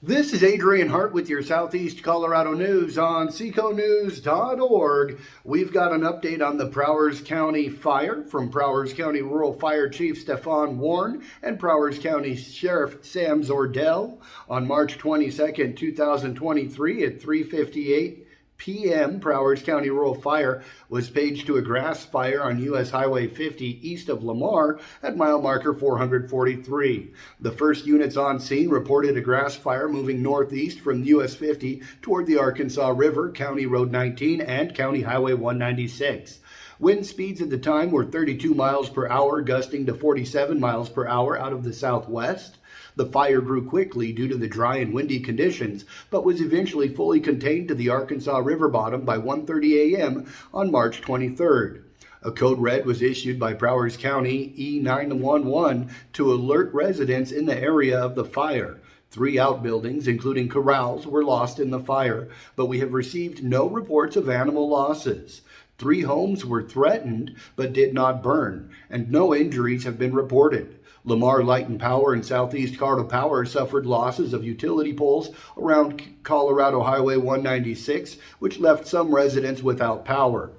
This is Adrian Hart with your Southeast Colorado news on seconews.org. We've got an update on the Prowers County fire from Prowers County Rural Fire Chief Stefan Warren and Prowers County Sheriff Sam Zordell on March 22nd, 2023 at 3:58 p.m. Prowers County Rural Fire was paged to a grass fire on U.S. Highway 50 east of Lamar at mile marker 443. The first units on scene reported a grass fire moving northeast from U.S. 50 toward the Arkansas River, County Road 19, and County Highway 196. Wind speeds at the time were 32 miles per hour, gusting to 47 miles per hour out of the southwest. The fire grew quickly due to the dry and windy conditions, but was eventually fully contained to the Arkansas River bottom by 1:30 a.m. on March 23rd. A code red was issued by Prowers County E911 to alert residents in the area of the fire. 3 outbuildings, including corrals, were lost in the fire, but we have received no reports of animal losses. 3 homes were threatened but did not burn, and no injuries have been reported. Lamar Light and Power and Southeast Colorado Power suffered losses of utility poles around Colorado Highway 196, which left some residents without power.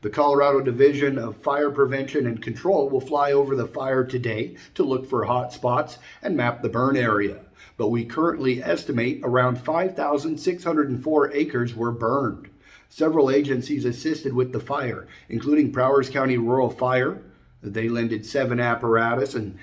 The Colorado Division of Fire Prevention and Control will fly over the fire today to look for hot spots and map the burn area. But we currently estimate around 5,604 acres were burned. Several agencies assisted with the fire, including Prowers County Rural Fire. They lended 7 apparatus and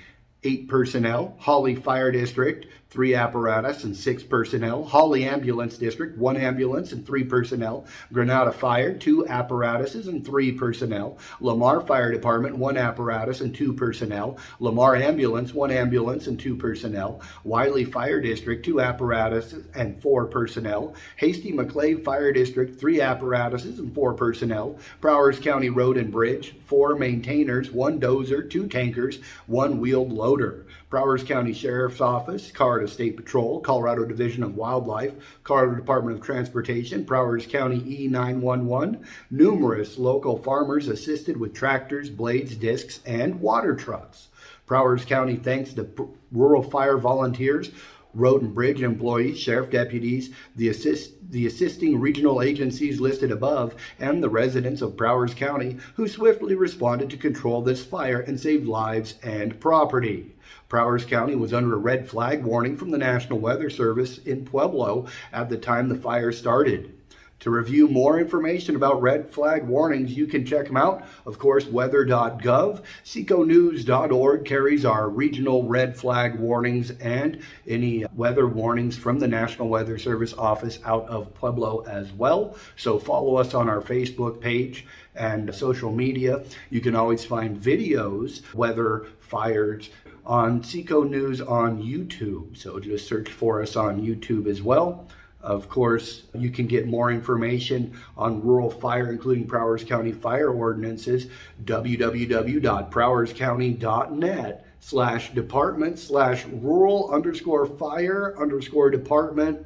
8 personnel, Holly Fire District, 3 apparatus and 6 personnel, Holly Ambulance District, 1 ambulance and 3 personnel, Granada Fire, 2 apparatuses and 3 personnel, Lamar Fire Department, 1 apparatus and 2 personnel, Lamar Ambulance, 1 ambulance and 2 personnel, Wiley Fire District, 2 apparatuses and 4 personnel, Hasty McClave Fire District, 3 apparatuses and 4 personnel, Prowers County Road and Bridge, 4 maintainers, 1 dozer, 2 tankers, 1 wheeled loader, Prowers County Sheriff's Office, Colorado State Patrol, Colorado Division of Wildlife, Colorado Department of Transportation, Prowers County E911. Numerous local farmers assisted with tractors, blades, discs, and water trucks. Prowers County thanks the rural fire volunteers, road and bridge employees, sheriff deputies, the assisting regional agencies listed above, and the residents of Prowers County who swiftly responded to control this fire and save lives and property. Prowers County was under a red flag warning from the National Weather Service in Pueblo at the time the fire started. To review more information about red flag warnings, you can check them out. Of course, weather.gov. seconews.org carries our regional red flag warnings and any weather warnings from the National Weather Service office out of Pueblo as well. So follow us on our Facebook page and social media. You can always find videos, weather, fires, on Seco News on YouTube. So just search for us on YouTube as well. Of course, you can get more information on rural fire, including Prowers County fire ordinances, www.prowerscounty.net/department/rural_fire_department.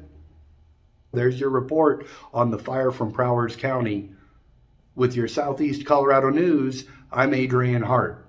There's your report on the fire from Prowers County. With your Southeast Colorado news, I'm Adrian Hart.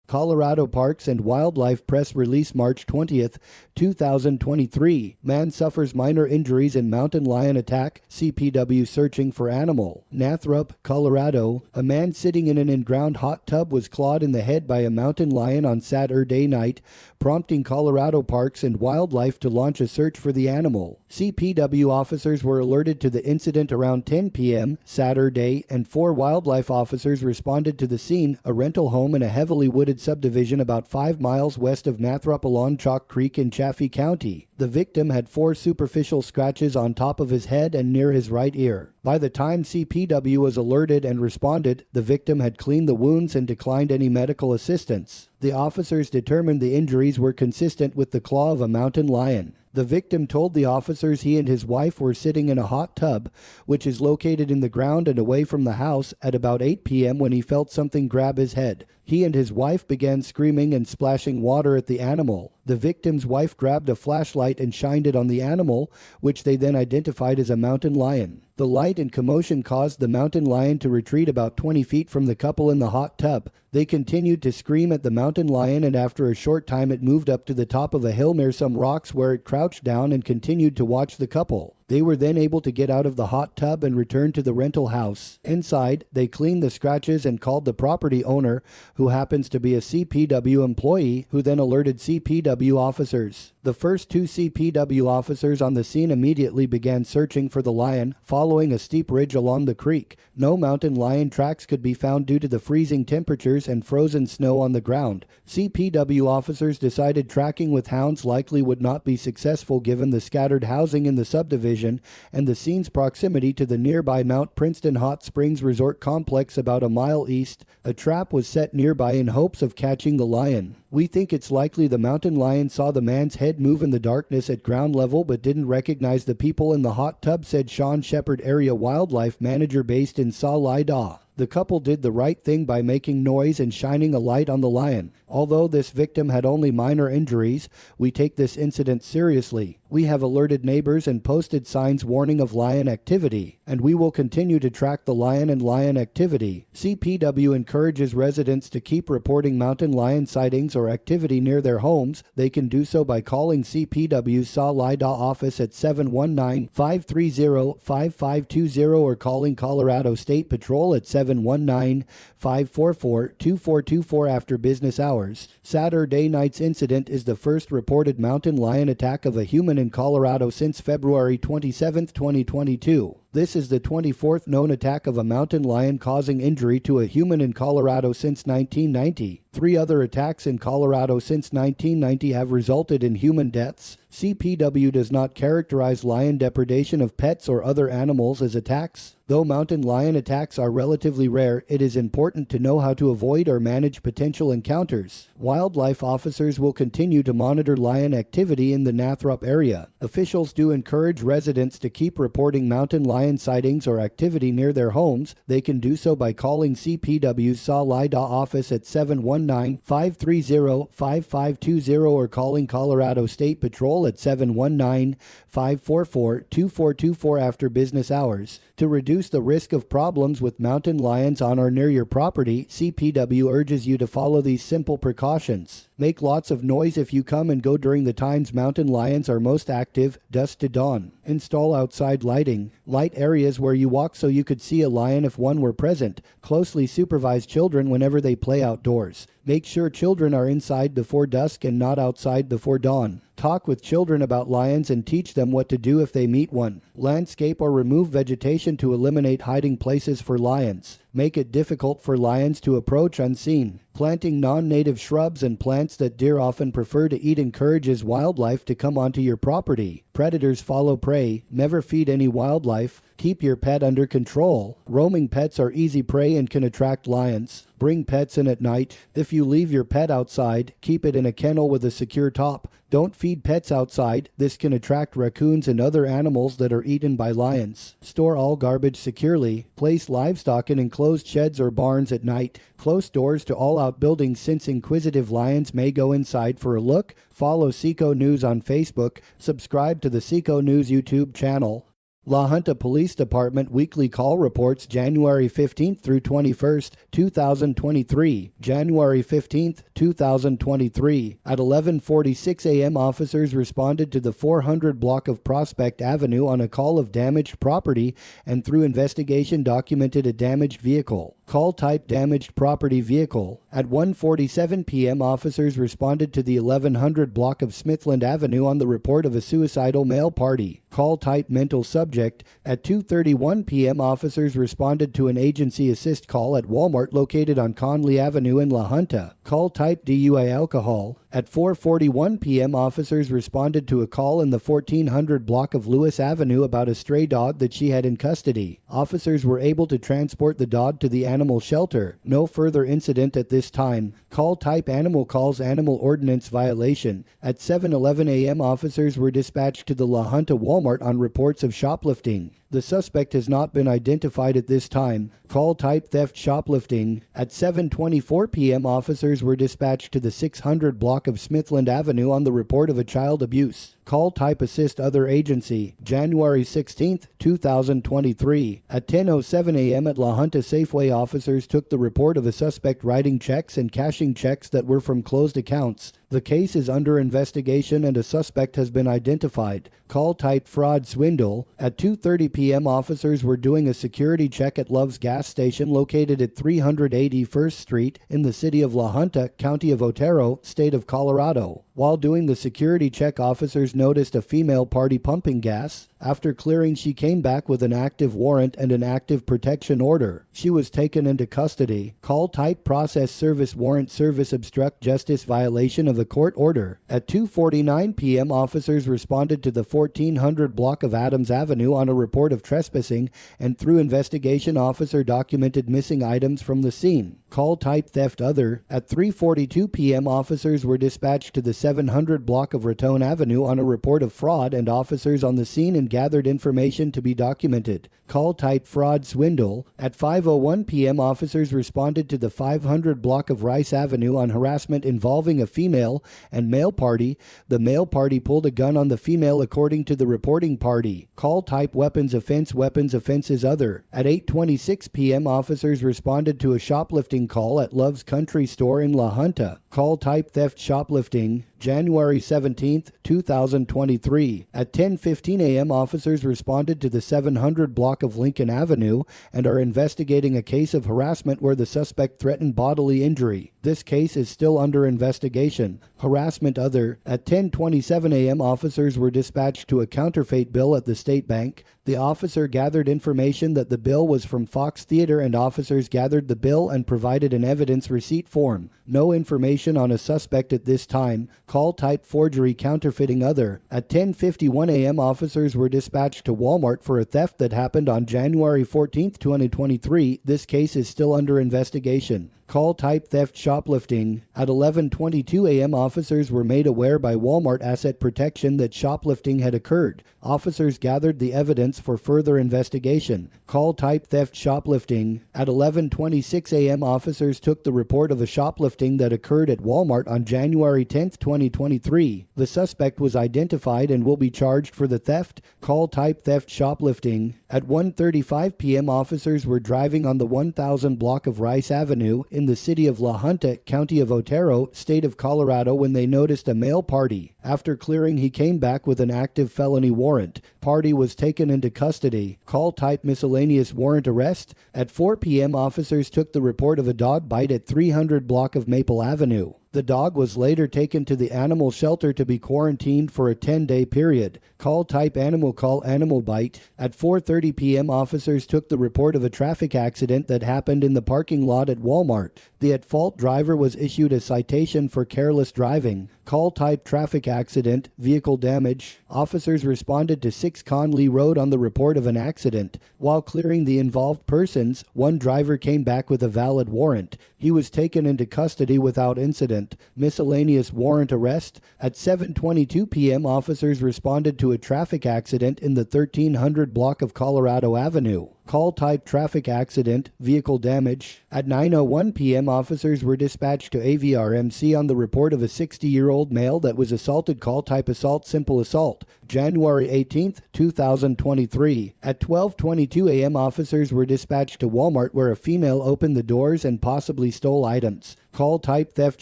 Colorado Parks and Wildlife press release March 20th, 2023. Man suffers minor injuries in mountain lion attack. CPW searching for animal. Nathrop, Colorado. A man sitting in an in-ground hot tub was clawed in the head by a mountain lion on Saturday night, prompting Colorado Parks and Wildlife to launch a search for the animal. CPW officers were alerted to the incident around 10 p.m. Saturday, and 4 wildlife officers responded to the scene, a rental home in a heavily wooded subdivision about 5 miles west of Nathrop along Chalk Creek in Chaffee County. The victim had 4 superficial scratches on top of his head and near his right ear. By the time CPW was alerted and responded, the victim had cleaned the wounds and declined any medical assistance. The officers determined the injuries were consistent with the claw of a mountain lion. The victim told the officers he and his wife were sitting in a hot tub, which is located in the ground and away from the house, at about 8 p.m. when he felt something grab his head. He and his wife began screaming and splashing water at the animal. The victim's wife grabbed a flashlight and shined it on the animal, which they then identified as a mountain lion. The light and commotion caused the mountain lion to retreat about 20 feet from the couple in the hot tub. They continued to scream at the mountain lion, and after a short time it moved up to the top of a hill near some rocks, where it crouched down and continued to watch the couple. They were then able to get out of the hot tub and return to the rental house. Inside, they cleaned the scratches and called the property owner, who happens to be a CPW employee, who then alerted CPW officers. The first 2 CPW officers on the scene immediately began searching for the lion, following a steep ridge along the creek. No mountain lion tracks could be found due to the freezing temperatures and frozen snow on the ground. CPW officers decided tracking with hounds likely would not be successful given the scattered housing in the subdivision and the scene's proximity to the nearby Mount Princeton Hot Springs Resort Complex about a mile east. A trap was set nearby in hopes of catching the lion. We think it's likely the mountain lion saw the man's head move in the darkness at ground level but didn't recognize the people in the hot tub, said Sean Shepard, area wildlife manager based in Salida. The couple did the right thing by making noise and shining a light on the lion. Although this victim had only minor injuries, we take this incident seriously. We have alerted neighbors and posted signs warning of lion activity, and we will continue to track the lion and lion activity. CPW encourages residents to keep reporting mountain lion sightings or activity near their homes. They can do so by calling CPW's Salida office at 719-530-5520 or calling Colorado State Patrol at 719-544-2424 after business hours. Saturday night's incident is the first reported mountain lion attack of a human in Colorado since February 27, 2022. This is the 24th known attack of a mountain lion causing injury to a human in Colorado since 1990. 3 other attacks in Colorado since 1990 have resulted in human deaths. CPW does not characterize lion depredation of pets or other animals as attacks. Though mountain lion attacks are relatively rare, it is important to know how to avoid or manage potential encounters. Wildlife officers will continue to monitor lion activity in the Nathrop area. Officials do encourage residents to keep reporting mountain lion sightings or activity near their homes. They can do so by calling CPW's Salida office at 719-530-5520 or calling Colorado State Patrol at 719-544-2424 after business hours. To reduce the risk of problems with mountain lions on or near your property, CPW urges you to follow these simple precautions. Make lots of noise if you come and go during the times mountain lions are most active, dusk to dawn. Install outside lighting. Light areas where you walk so you could see a lion if one were present. Closely supervise children whenever they play outdoors. Make sure children are inside before dusk and not outside before dawn. Talk with children about lions and teach them what to do if they meet one. Landscape or remove vegetation to eliminate hiding places for lions. Make it difficult for lions to approach unseen. Planting non-native shrubs and plants that deer often prefer to eat encourages wildlife to come onto your property. Predators follow prey. Never feed any wildlife. Keep your pet under control. Roaming pets are easy prey and can attract lions. Bring pets in at night. If you leave your pet outside, keep it in a kennel with a secure top. Don't feed pets outside. This can attract raccoons and other animals that are eaten by lions. Store all garbage securely. Place livestock in enclosed sheds or barns at night. Close doors to all outbuildings since inquisitive lions may go inside for a look. Follow Seco News on Facebook. Subscribe to the Seco News YouTube channel. La Junta Police Department Weekly Call Reports January 15th through 21st, 2023. January 15th, 2023. At 11:46 a.m. officers responded to the 400 block of Prospect Avenue on a call of damaged property and through investigation documented a damaged vehicle. Call type damaged property vehicle. At 1:47 p.m. officers responded to the 1100 block of Smithland Avenue on the report of a suicidal male party. Call type mental subject. At 2:31 p.m. officers responded to an agency assist call at Walmart located on Conley Avenue in La Junta. Call type DUI alcohol. At 4:41 p.m. officers responded to a call in the 1400 block of Lewis Avenue about a stray dog that she had in custody. Officers were able to transport the dog to the animal shelter. No further incident at this time. Call type animal calls animal ordinance violation. At 7:11 a.m. officers were dispatched to the La Junta Walmart on reports of shoplifting. The suspect has not been identified at this time. Call type theft shoplifting. At 7:24 p.m. officers officers were dispatched to the 600 block of Smithland Avenue on the report of a child abuse. Call type assist other agency, January 16, 2023. At 10:07 a.m. at La Junta Safeway, officers took the report of a suspect writing checks and cashing checks that were from closed accounts. The case is under investigation and a suspect has been identified. Call type fraud swindle. At 2:30 p.m. officers were doing a security check at Love's gas station located at 380 First Street in the city of La Junta, County of Otero, State of Colorado. While doing the security check, officers noticed a female party pumping gas. After clearing, she came back with an active warrant and an active protection order. She was taken into custody. Call type process service warrant service obstruct justice violation of a court order. At 2:49 p.m. officers responded to the 1400 block of Adams Avenue on a report of trespassing, and through investigation officer documented missing items from the scene. Call type theft other. At 3:42 p.m. officers were dispatched to the 700 block of Raton Avenue on a report of fraud, and officers on the scene and gathered information to be documented. Call type fraud swindle. At 5:01 p.m. officers responded to the 500 block of Rice Avenue on harassment involving a female and male party. The male party pulled a gun on the female according to the reporting party. Call type weapons offenses other. At 8:26 p.m. officers responded to a shoplifting call at Love's Country Store in La Junta. Call type theft shoplifting. January 17, 2023. At 10:15 a.m. officers responded to the 700 block of Lincoln Avenue and are investigating a case of harassment where the suspect threatened bodily injury. This case is still under investigation. Harassment other. At 10:27 a.m. officers were dispatched to a counterfeit bill at the State Bank. The officer gathered information that the bill was from Fox Theater, and officers gathered the bill and provided an evidence receipt form. No information on a suspect at this time. Call type forgery counterfeiting other. At 10:51 a.m. officers were dispatched to Walmart for a theft that happened on January 14, 2023. This case is still under investigation. Call type theft shoplifting. At 11:22 a.m. officers were made aware by Walmart Asset Protection that shoplifting had occurred. Officers gathered the evidence for further investigation. Call type theft shoplifting. At 11:26 a.m. officers took the report of a shoplifting that occurred at Walmart on January 10, 2023. The suspect was identified and will be charged for the theft. Call type theft shoplifting. At 1:35 p.m. officers were driving on the 1000 block of Rice Avenue in the city of La Junta, County of Otero, State of Colorado, when they noticed a male party. After clearing, he came back with an active felony warrant. Party was taken into custody. Call type miscellaneous warrant arrest. At 4 p.m. officers took the report of a dog bite at 300 block of Maple Avenue. The dog was later taken to the animal shelter to be quarantined for a 10-day period. Call type animal call animal bite. At 4:30 p.m. officers took the report of a traffic accident that happened in the parking lot at Walmart. The at-fault driver was issued a citation for careless driving. Call type traffic accident, vehicle damage. Officers responded to 6 Conley Road on the report of an accident. While clearing the involved persons, one driver came back with a valid warrant. He was taken into custody without incident. Miscellaneous warrant arrest. At 7:22 p.m. officers responded to a traffic accident in the 1300 block of Colorado Avenue. Call type traffic accident, vehicle damage. At 9:01 p.m. officers were dispatched to AVRMC on the report of a 60-year-old male that was assaulted. Call type assault, simple assault. January 18, 2023. At 12:22 a.m. officers were dispatched to Walmart where a female opened the doors and possibly stole items. Call type theft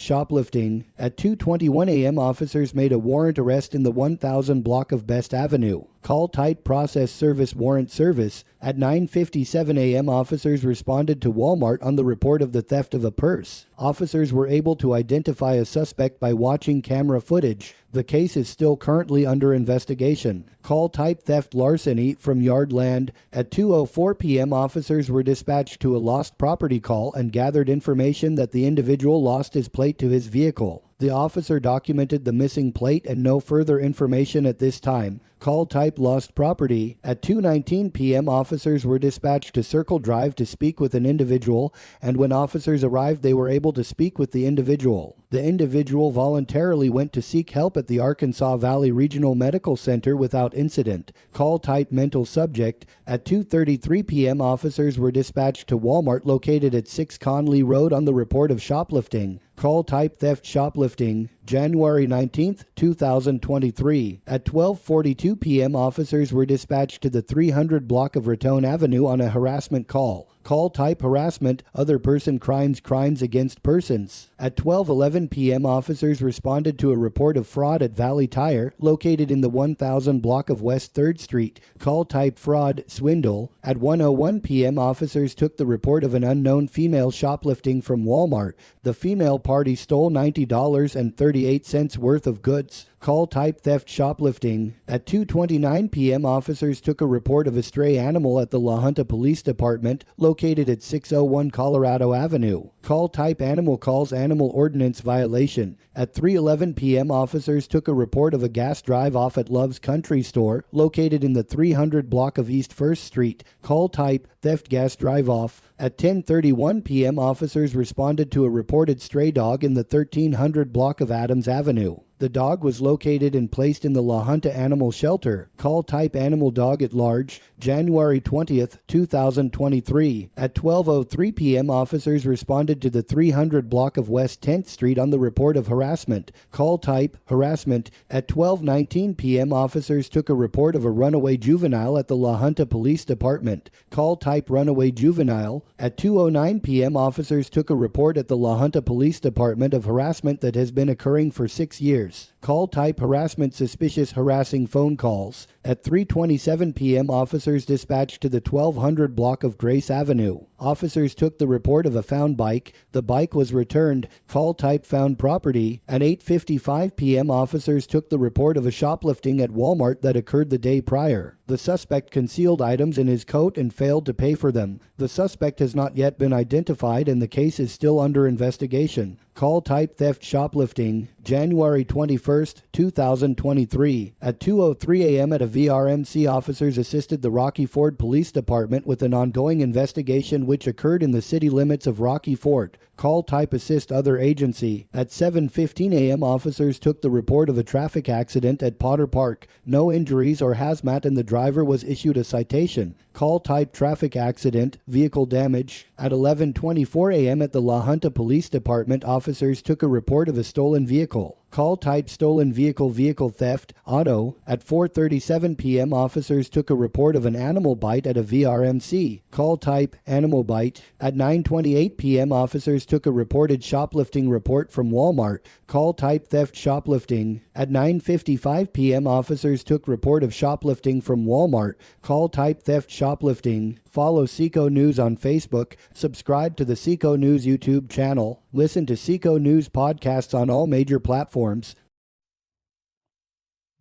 shoplifting. At 2:21 a.m. officers made a warrant arrest in the 1000 block of Best Avenue. Call type process service warrant service. At 9:57 a.m. officers responded to Walmart on the report of the theft of a purse. Officers were able to identify a suspect by watching camera footage. The case is still currently under investigation. Call type theft larceny from yard land. At 2:04 p.m. officers were dispatched to a lost property call and gathered information that the individual lost his plate to his vehicle. The officer documented the missing plate and no further information at this time. Call type lost property. At 2:19 p.m. officers were dispatched to Circle Drive to speak with an individual, and when officers arrived they were able to speak with the individual. The individual voluntarily went to seek help at the Arkansas Valley Regional Medical Center without incident. Call type mental subject. At 2:33 p.m. officers were dispatched to Walmart located at 6 Conley Road on the report of shoplifting. Call type theft shoplifting, January 19th, 2023. At 12:42 p.m., officers were dispatched to the 300 block of Raton Avenue on a harassment call. Call type harassment, other person crimes, crimes against persons. At 12:11 p.m., officers responded to a report of fraud at Valley Tire, located in the 1000 block of West 3rd Street. Call type fraud, swindle. At 1:01 p.m., officers took the report of an unknown female shoplifting from Walmart. The female party stole $90.38 worth of goods. Call type theft shoplifting. At 2:29 p.m., officers took a report of a stray animal at the La Junta Police Department, located at 601 Colorado Avenue. Call type animal calls, animal ordinance violation. At 3:11 p.m., officers took a report of a gas drive-off at Love's Country Store, located in the 300 block of East 1st Street. Call type theft gas drive-off. At 10:31 p.m., officers responded to a reported stray dog in the 1300 block of Adams Avenue. The dog was located and placed in the La Junta Animal Shelter. Call type animal dog at large, January 20th, 2023. At 12:03 p.m., officers responded to the 300 block of West 10th Street on the report of harassment. Call type harassment. At 12:19 p.m., officers took a report of a runaway juvenile at the La Junta Police Department. Call type runaway juvenile. At 2:09 p.m., officers took a report at the La Junta Police Department of harassment that has been occurring for 6 years. Call type harassment, suspicious harassing phone calls. At 3:27 p.m., officers dispatched to the 1200 block of Grace Avenue. Officers took the report of a found bike. The bike was returned. Call type found property. At 8:55 p.m., officers took the report of a shoplifting at Walmart that occurred the day prior. The suspect concealed items in his coat and failed to pay for them. The suspect has not yet been identified and the case is still under investigation. Call type theft shoplifting, January 21st, 2023. At 2:03 a.m. at a VRMC, officers assisted the Rocky Ford Police Department with an ongoing investigation which occurred in the city limits of Rocky Ford. Call type assist other agency. At 7:15 a.m., officers took the report of a traffic accident at Potter Park. No injuries or hazmat and the driver was issued a citation. Call type traffic accident, vehicle damage. At 11:24 a.m. at the La Junta Police Department, officers took a report of a stolen vehicle. Call type stolen vehicle, vehicle theft, auto. At 4:37 p.m., officers took a report of an animal bite at a VRMC. Call type animal bite. At 9:28 p.m., officers took a reported shoplifting report from Walmart. Call type theft shoplifting. At 9:55 p.m., officers took report of shoplifting from Walmart. Call type theft shoplifting. Follow Seco News on Facebook. Subscribe to the Seco News YouTube channel. Listen to Seco News podcasts on all major platforms.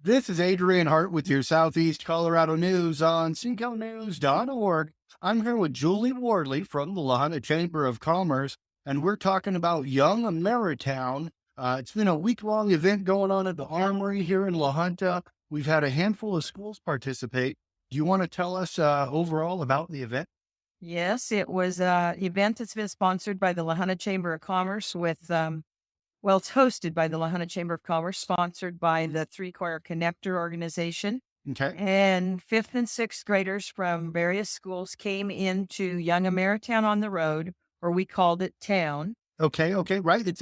This is Adrian Hart with your Southeast Colorado News on SecoNews.org. I'm here with Julie Wardley from the La Junta Chamber of Commerce, and we're talking about Young Ameritown. It's been a week-long event going on at the Armory here in La Junta. We've had a handful of schools participate. Do you want to tell us overall about the event? Yes, it was an event that's been sponsored by the La Junta Chamber of Commerce with, it's hosted by the La Junta Chamber of Commerce, sponsored by the Three Corner Connector organization. Okay. And 5th and 6th graders from various schools came into Young Ameritown on the Road, or we called it Town. Okay, right. It's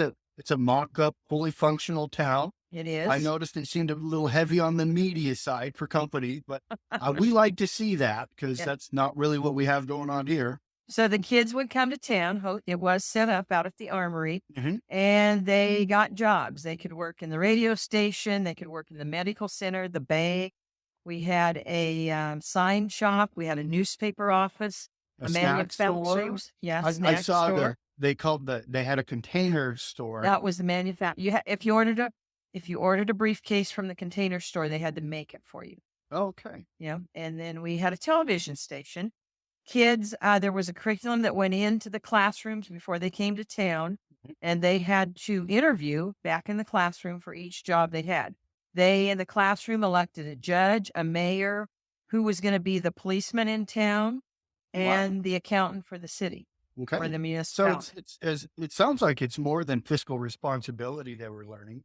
a mock-up, fully functional town. It is. I noticed it seemed a little heavy on the media side for company, but we like to see that because that's not really what we have going on here. So the kids would come to town. It was set up out at the Armory, and they got jobs. They could work in the radio station. They could work in the medical center, the bank. We had a sign shop. We had a newspaper office, a manufacturing. Yes, I saw they had a container store. That was the manufacturer. If you ordered a briefcase from the container store, they had to make it for you. Okay. Yeah. And then we had a television station. Kids, there was a curriculum that went into the classrooms before they came to town, and they had to interview back in the classroom for each job they had. They, in the classroom, elected a judge, a mayor, who was going to be the policeman in town, and the accountant for the city. Okay. For the municipality. So it sounds like it's more than fiscal responsibility they were learning.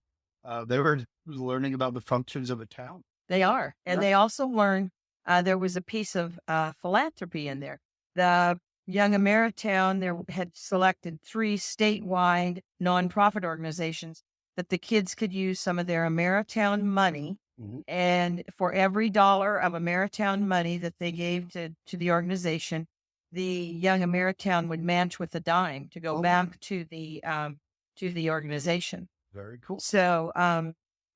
They were learning about the functions of a town. They are. And they also learned there was a piece of philanthropy in there. The Young Ameritown, there had selected 3 statewide nonprofit organizations that the kids could use some of their Ameritown money. Mhm. And for every dollar of Ameritown money that they gave to the organization, the Young Ameritown would match with a dime to go back to the organization. Very cool. So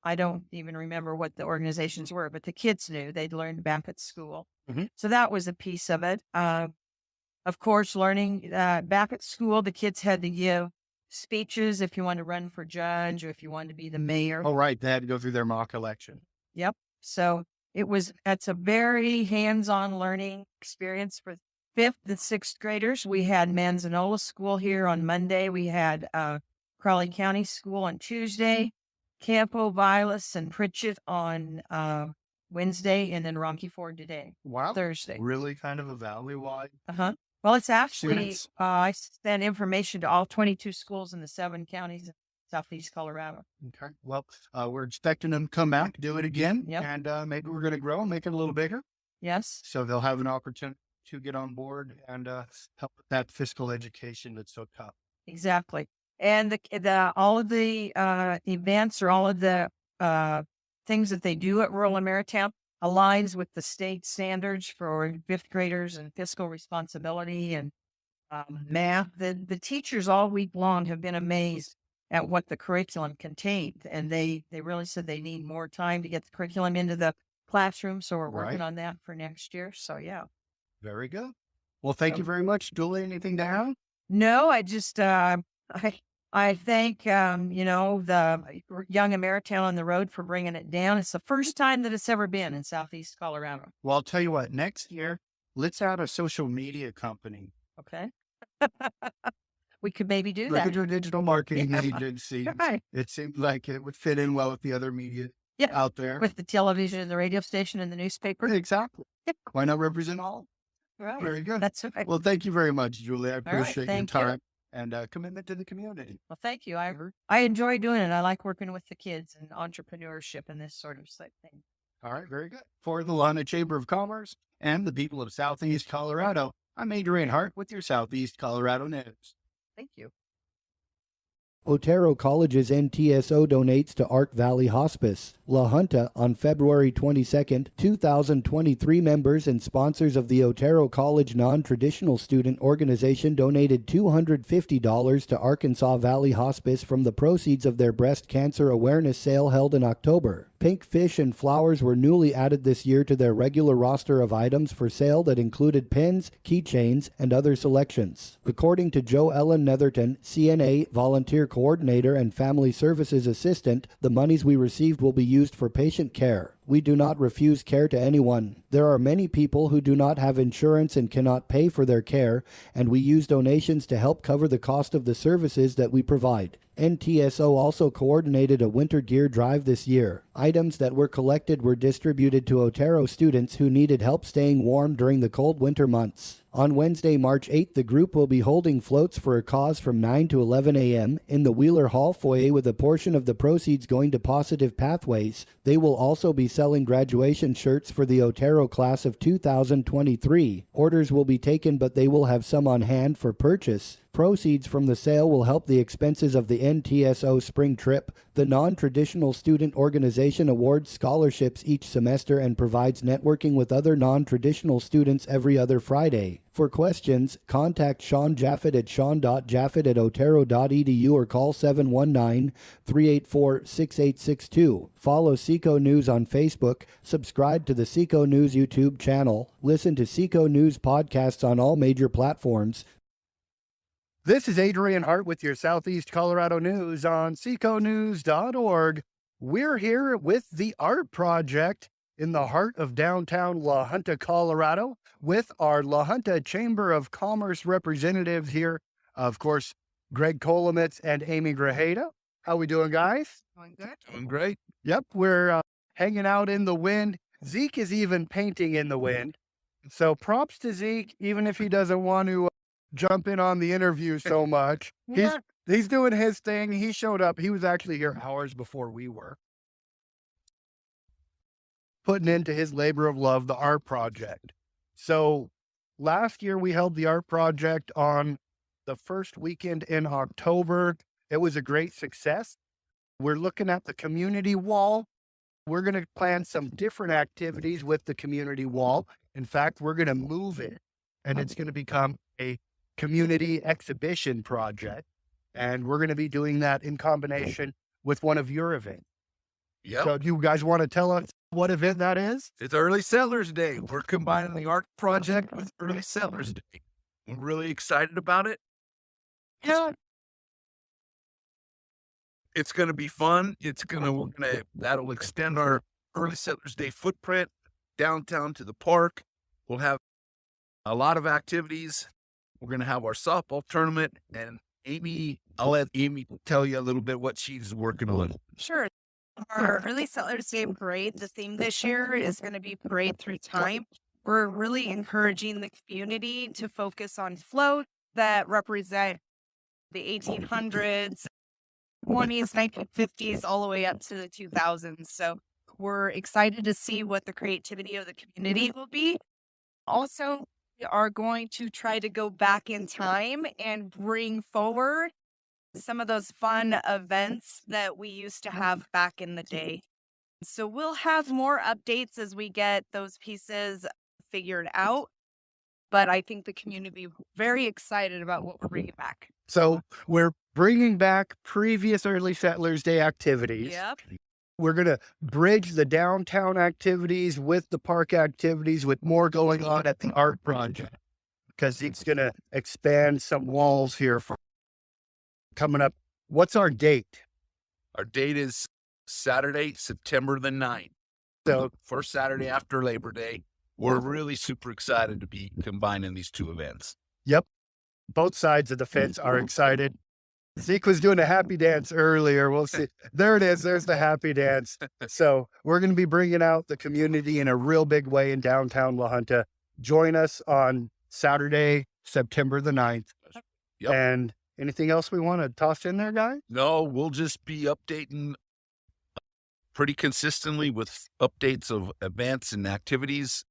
I don't even remember what the organizations were, but the kids knew. They'd learned back at school. Mhm. So that was a piece of it. Of course, learning back at school, the kids had to give speeches if you wanted to run for judge or if you wanted to be the mayor. Oh, right. They had to go through their mock election. Yep. So it's a very hands-on learning experience for 5th and 6th graders. We had Manzanola School here on Monday. We had Crawley County School on Tuesday, Campo Vilas and Pritchett on Wednesday, and then Rocky Ford today, Wow. Thursday. Really kind of a valley-wide. Well, it's actually, Students. I sent information to all 22 schools in the 7 counties in Southeast Colorado. Okay. Well, we're expecting them to come back, do it again, Yep. and maybe we're going to grow and make it a little bigger. Yes. So they'll have an opportunity to get on board and help with that fiscal education that's so tough. Exactly. And the all of the events or all of the things that they do at rural Ameritown aligns with the state standards for 5th graders and fiscal responsibility and math. The teachers all week long have been amazed at what the curriculum contained, and they really said they need more time to get the curriculum into the classroom. So we're working Right. on that for next year. So yeah. Very good. Well, thank you very much. Julie, anything to add? No, I just I thank the Young Ameritown on the road for bringing it down. It's the first time that it's ever been in Southeast Colorado. Well, I'll tell you what, next year, let's add a social media company. Okay. We could maybe do Look that. at your digital marketing agency. Right. It seems like it would fit in well with the other media Yeah. out there. With the television and the radio station and the newspaper. Exactly. Yeah. Why not represent all? Right. Very good. That's right. Well, thank you very much, Julie. I right, appreciate your thank you. time and commitment to the community. Well, thank you. I enjoy doing it. I like working with the kids and entrepreneurship and this sort of thing. All right, very good. For the Lahaina Chamber of Commerce and the people of Southeast Colorado, I'm Adrian Hart with your Southeast Colorado News. Thank you. Otero College's NTSO donates to Ark Valley Hospice. La Junta on February 22nd, 2023 members and sponsors of the Otero College Non-Traditional Student Organization donated $250 to Arkansas Valley Hospice from the proceeds of their breast cancer awareness sale held in October. Pink fish and flowers were newly added this year to their regular roster of items for sale that included pins, keychains, and other selections. According to Jo Ellen Netherton, CNA, volunteer coordinator and family services assistant, the monies we received will be used for patient care. We do not refuse care to anyone. There are many people who do not have insurance and cannot pay for their care, and we use donations to help cover the cost of the services that we provide. NTSO also coordinated a winter gear drive this year. Items that were collected were distributed to Otero students who needed help staying warm during the cold winter months. On Wednesday, March 8th, the group will be holding floats for a cause from 9 to 11 a.m. in the Wheeler Hall foyer with a portion of the proceeds going to Positive Pathways. They will also be selling graduation shirts for the Otero class of 2023. Orders will be taken, but they will have some on hand for purchase. Proceeds from the sale will help the expenses of the NTSO spring trip. The non-traditional student organization awards scholarships each semester and provides networking with other non-traditional students every other Friday. For questions, contact Sean Jaffet at sean.jaffet@otero.edu or call 719-384-6862. Follow Seco News on Facebook, subscribe to the Seco News YouTube channel, listen to Seco News podcasts on all major platforms. This is Adrian Hart with your Southeast Colorado News on seconews.org. We're here with the Art Project in the heart of downtown La Junta, Colorado, with our La Junta Chamber of Commerce representatives here. Of course, Greg Kolomitz and Amy Grajeda. How we doing, guys? Doing good. Doing great. Yep, we're hanging out in the wind. Zeke is even painting in the wind. So props to Zeke, even if he doesn't want to jump in on the interview so much. He's doing his thing. He showed up. He was actually here hours before we were, putting into his labor of love, the Art Project. So Last year, we held the art project on the first weekend in October. It was a great success. We're looking at the community wall. We're going to plan some different activities with the community wall. In fact, we're going to move it, and it's going to become a community exhibition project. And we're going to be doing that in combination with one of your events. Yep. So do you guys want to tell us what event that is? It's Early Settlers Day. We're combining the art project with Early Settlers Day. I'm really excited about it. Yeah. It's going to be fun. That'll extend our Early Settlers Day footprint downtown to the park. We'll have a lot of activities. We're going to have our softball tournament, and I'll let Amy tell you a little bit what she's working on. Sure. Our Early Settlers Day parade, the theme this year is going to be Parade Through Time. We're really encouraging the community to focus on floats that represent the 1800s, 20s, 1950s, all the way up to the 2000s. So we're excited to see what the creativity of the community will be. Also, we are going to try to go back in time and bring forward some of those fun events that we used to have back in the day. So we'll have more updates as we get those pieces figured out. But I think the community will be very excited about what we're bringing back. So we're bringing back previous Early Settlers Day activities. Yep. We're going to bridge the downtown activities with the park activities, with more going on at the art project, because it's going to expand some walls here for coming up. What's our date? Our date is Saturday, September the 9th. So First Saturday after Labor Day. We're really super excited to be combining these two events. yep, both sides of the fence are excited. Zeke was doing a happy dance earlier. We'll see. There it is. There's the happy dance. So we're going to be bringing out the community in a real big way in downtown La Junta. Join us on Saturday, September the 9th. Yep. And anything else we want to toss in there, guys? No, we'll just be updating pretty consistently with updates of events and activities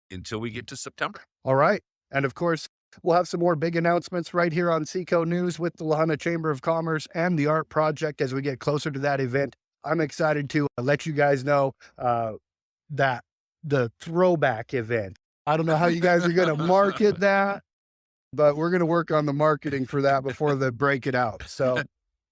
until we get to September. All right. And of course, we'll have some more big announcements right here on Seco News with the La Junta Chamber of Commerce and the Art Project as we get closer to that event. I'm excited to let you guys know that the throwback event. I don't know how you guys are going to market that, but we're going to work on the marketing for that before they break it out. So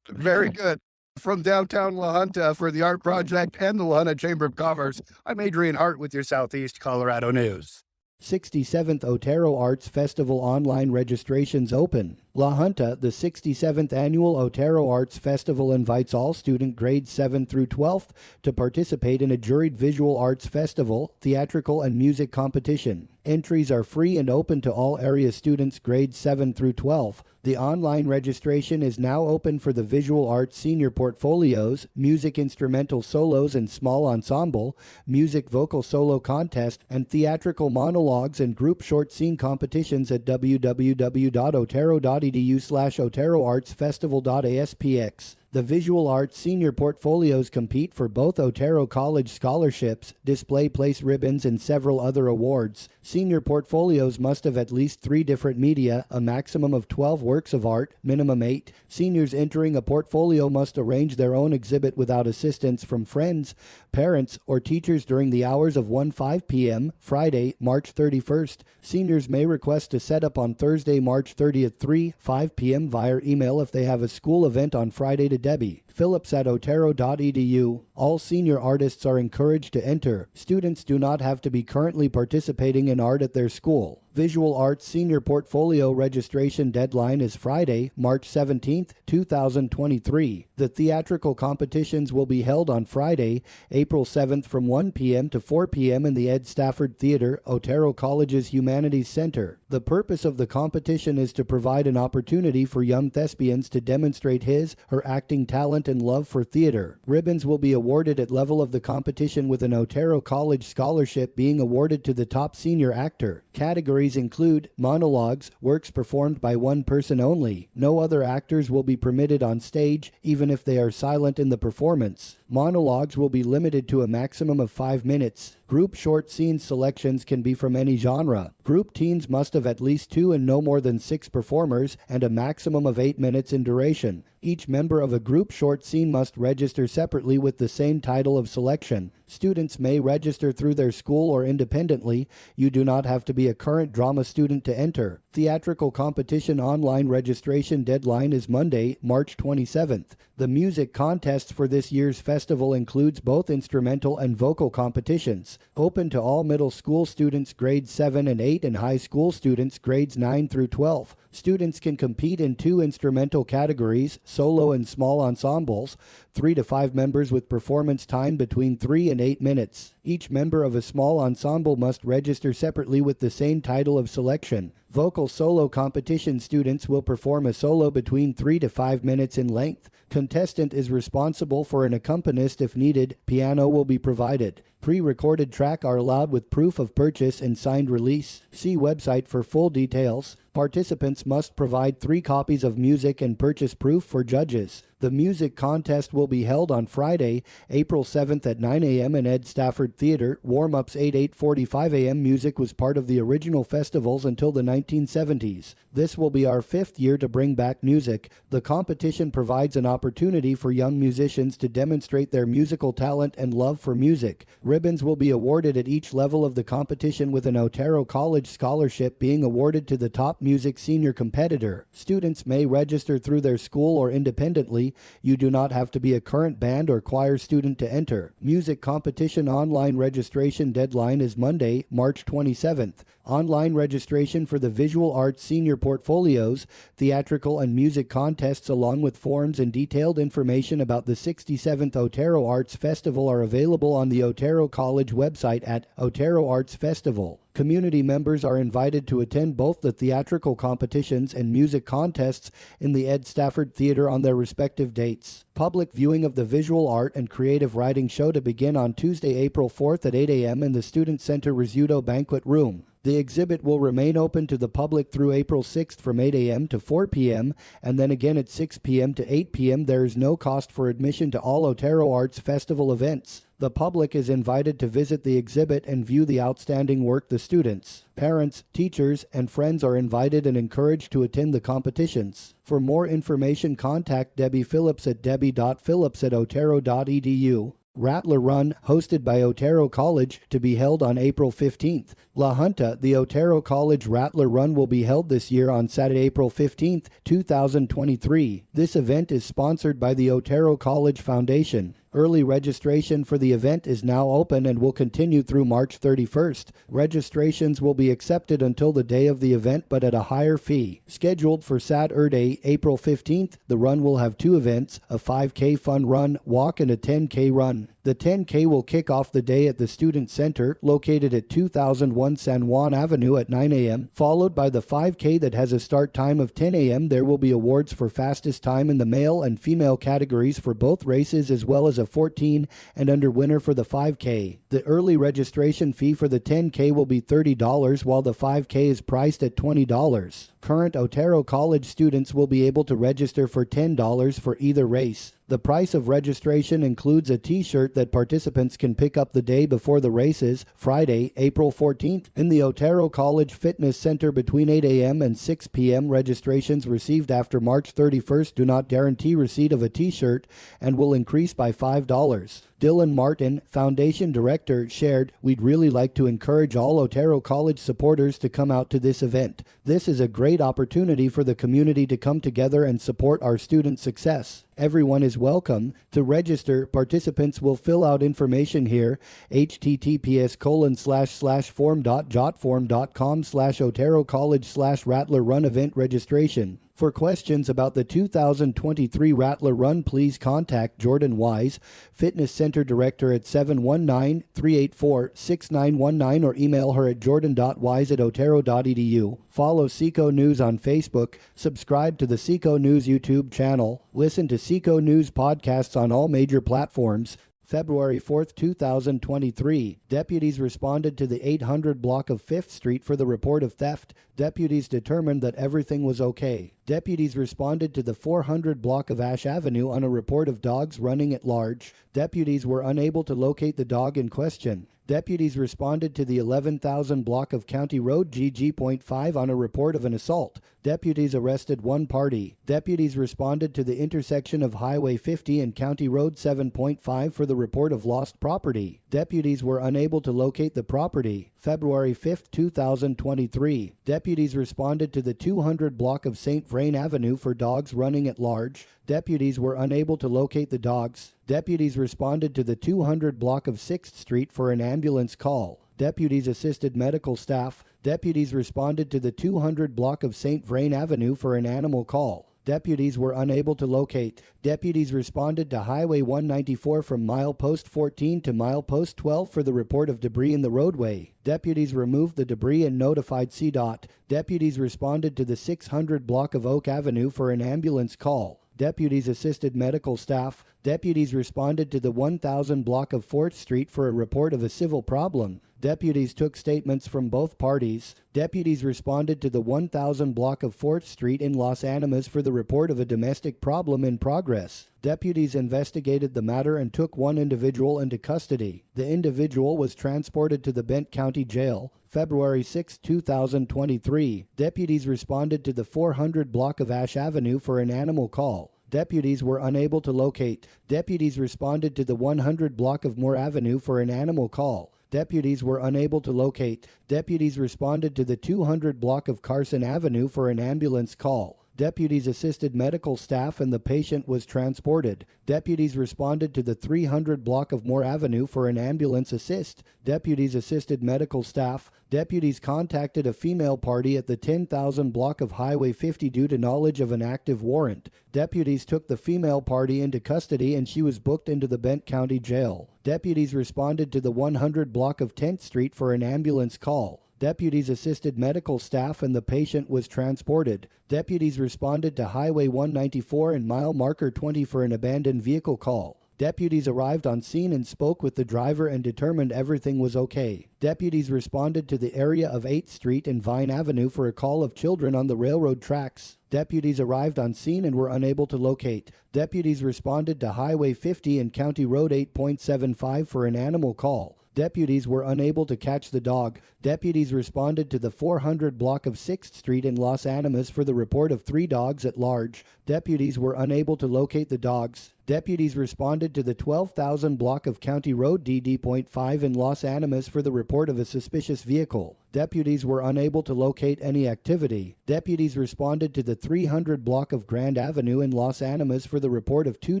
very good. From downtown La Junta for the Art Project and the La Junta Chamber of Commerce, I'm Adrian Hart with your Southeast Colorado News. 67th Otero Arts Festival online registrations open. La Junta, the 67th Annual Otero Arts Festival, invites all student grades 7 through 12th to participate in a juried visual arts festival, theatrical, and music competition. Entries are free and open to all area students grades 7 through 12. The online registration is now open for the visual arts senior portfolios, music instrumental solos and small ensemble, music vocal solo contest, and theatrical monologues and group short scene competitions at www.otero.edu/oteroartsfestival.aspx. The visual arts senior portfolios compete for both Otero College scholarships, display place ribbons, and several other awards. Senior portfolios must have at least 3 different media, a maximum of 12 works of art, minimum 8. Seniors entering a portfolio must arrange their own exhibit without assistance from friends, parents, or teachers during the hours of 1:05 p.m., Friday, March 31st. Seniors may request to set up on Thursday, March 30th, 3:05 p.m. via email if they have a school event on Friday to Debbie. Phillips at otero.edu. All senior artists are encouraged to enter. Students do not have to be currently participating in art at their school. Visual Arts Senior Portfolio registration deadline is Friday, March 17th, 2023. The theatrical competitions will be held on Friday, April 7th from 1 p.m. to 4 p.m. in the Ed Stafford Theater, Otero College's Humanities Center. The purpose of the competition is to provide an opportunity for young thespians to demonstrate his/her acting talent and love for theater. Ribbons will be awarded at level of the competition, with an Otero College scholarship being awarded to the top senior actor. Categories include monologues, works performed by one person only. No other actors will be permitted on stage, even if they are silent in the performance. Monologues will be limited to a maximum of 5 minutes. Group short scene selections can be from any genre. Group teams must have at least 2 and no more than 6 performers and a maximum of 8 minutes in duration. Each member of a group short scene must register separately with the same title of selection. Students may register through their school or independently. You do not have to be a current drama student to enter. Theatrical competition online registration deadline is Monday, March 27th. The music contests for this year's festival includes both instrumental and vocal competitions. Open to all middle school students grades 7 and 8 and high school students grades 9 through 12. Students can compete in 2 instrumental categories, solo and small ensembles, 3 to 5 members with performance time between 3 and 8 minutes. Each member of a small ensemble must register separately with the same title of selection. Vocal solo competition students will perform a solo between 3 to 5 minutes in length. Contestant is responsible for an accompanist if needed. Piano will be provided. Pre-recorded track are allowed with proof of purchase and signed release. See website for full details. Participants must provide 3 copies of music and purchase proof for judges. The music contest will be held on Friday, April 7th at 9 a.m. in Ed Stafford Theater. Warm-ups 8:45 a.m. Music was part of the original festivals until the 1970s. This will be our 5th year to bring back music. The competition provides an opportunity for young musicians to demonstrate their musical talent and love for music. Ribbons will be awarded at each level of the competition, with an Otero College scholarship being awarded to the top music senior competitor. Students may register through their school or independently. You do not have to be a current band or choir student to enter. Music competition online registration deadline is Monday, March 27th. Online registration for the visual arts senior portfolios, theatrical and music contests, along with forms and detailed information about the 67th Otero Arts Festival are available on the Otero College website at Otero Arts Festival. Community members are invited to attend both the theatrical competitions and music contests in the Ed Stafford Theater on their respective dates. Public viewing of the visual art and creative writing show to begin on Tuesday, April 4th at 8 a.m. in the Student Center Rizzuto Banquet Room. The exhibit will remain open to the public through April 6th from 8 a.m. to 4 p.m. and then again at 6 p.m. to 8 p.m. There is no cost for admission to all Otero Arts Festival events. The public is invited to visit the exhibit and view the outstanding work. The students, parents, teachers, and friends are invited and encouraged to attend the competitions. For more information, contact Debbie Phillips at debbie.phillips@otero.edu. Rattler Run, hosted by Otero College, to be held on April 15th. La Junta, the Otero College Rattler Run, will be held this year on Saturday, April 15th, 2023. This event is sponsored by the Otero College Foundation. Early registration for the event is now open and will continue through March 31st. Registrations will be accepted until the day of the event, but at a higher fee. Scheduled for Saturday, April 15th, the run will have 2 events, a 5K fun run, walk, and a 10K run. The 10K will kick off the day at the Student Center, located at 2001 San Juan Avenue at 9 a.m., followed by the 5K that has a start time of 10 a.m. There will be awards for fastest time in the male and female categories for both races, as well as a 14 and under winner for the 5K. The early registration fee for the 10K will be $30, while the 5K is priced at $20. Current Otero College students will be able to register for $10 for either race. The price of registration includes a t-shirt that participants can pick up the day before the races, Friday, April 14th, in the Otero College Fitness Center between 8 a.m. and 6 p.m. Registrations received after March 31st do not guarantee receipt of a t-shirt and will increase by $5. Dylan Martin, Foundation Director, shared, "We'd really like to encourage all Otero College supporters to come out to this event. This is a great opportunity for the community to come together and support our student success. Everyone is welcome. To register, participants will fill out information here, https://form.jotform.com/Otero College/Rattler Run event registration. For questions about the 2023 Rattler Run, please contact Jordan Wise, Fitness Center Director, at 719-384-6919, or email her at jordan.wise@otero.edu. Follow Seco News on Facebook, subscribe to the Seco News YouTube channel, listen to Seco News podcasts on all major platforms. February 4th, 2023. Deputies responded to the 800 block of 5th Street for the report of theft. Deputies determined that everything was okay. Deputies responded to the 400 block of Ash Avenue on a report of dogs running at large. Deputies were unable to locate the dog in question. Deputies responded to the 11,000 block of County Road GG.5 on a report of an assault. Deputies arrested one party. Deputies responded to the intersection of Highway 50 and County Road 7.5 for the report of lost property. Deputies were unable to locate the property. February 5, 2023. Deputies responded to the 200 block of St. Vrain Avenue for dogs running at large. Deputies were unable to locate the dogs. Deputies responded to the 200 block of 6th Street for an ambulance call. Deputies assisted medical staff. Deputies responded to the 200 block of St. Vrain Avenue for an animal call. Deputies were unable to locate. Deputies responded to Highway 194 from milepost 14 to milepost 12 for the report of debris in the roadway. Deputies removed the debris and notified CDOT. Deputies responded to the 600 block of Oak Avenue for an ambulance call. Deputies assisted medical staff. Deputies responded to the 1000 block of 4th Street for a report of a civil problem. Deputies took statements from both parties. Deputies responded to the 1000 block of 4th Street in Los Animas for the report of a domestic problem in progress. Deputies investigated the matter and took one individual into custody. The individual was transported to the Bent County Jail. February 6, 2023. Deputies responded to the 400 block of Ash Avenue for an animal call. Deputies were unable to locate. Deputies responded to the 100 block of Moore Avenue for an animal call. Deputies were unable to locate. Deputies responded to the 200 block of Carson Avenue for an ambulance call. Deputies assisted medical staff and the patient was transported. Deputies responded to the 300 block of Moore Avenue for an ambulance assist. Deputies assisted medical staff. Deputies contacted a female party at the 10,000 block of Highway 50 due to knowledge of an active warrant. Deputies took the female party into custody and she was booked into the Bent County Jail. Deputies responded to the 100 block of 10th Street for an ambulance call. Deputies assisted medical staff and the patient was transported. Deputies responded to Highway 194 and mile marker 20 for an abandoned vehicle call. Deputies arrived on scene and spoke with the driver and determined everything was okay. Deputies responded to the area of 8th Street and Vine Avenue for a call of children on the railroad tracks. Deputies arrived on scene and were unable to locate. Deputies responded to Highway 50 and County Road 8.75 for an animal call. Deputies were unable to catch the dog. Deputies responded to the 400 block of 6th Street in Los Animas for the report of 3 dogs at large. Deputies were unable to locate the dogs. Deputies responded to the 12,000 block of County Road DD.5 in Los Animas for the report of a suspicious vehicle. Deputies were unable to locate any activity. Deputies responded to the 300 block of Grand Avenue in Los Animas for the report of 2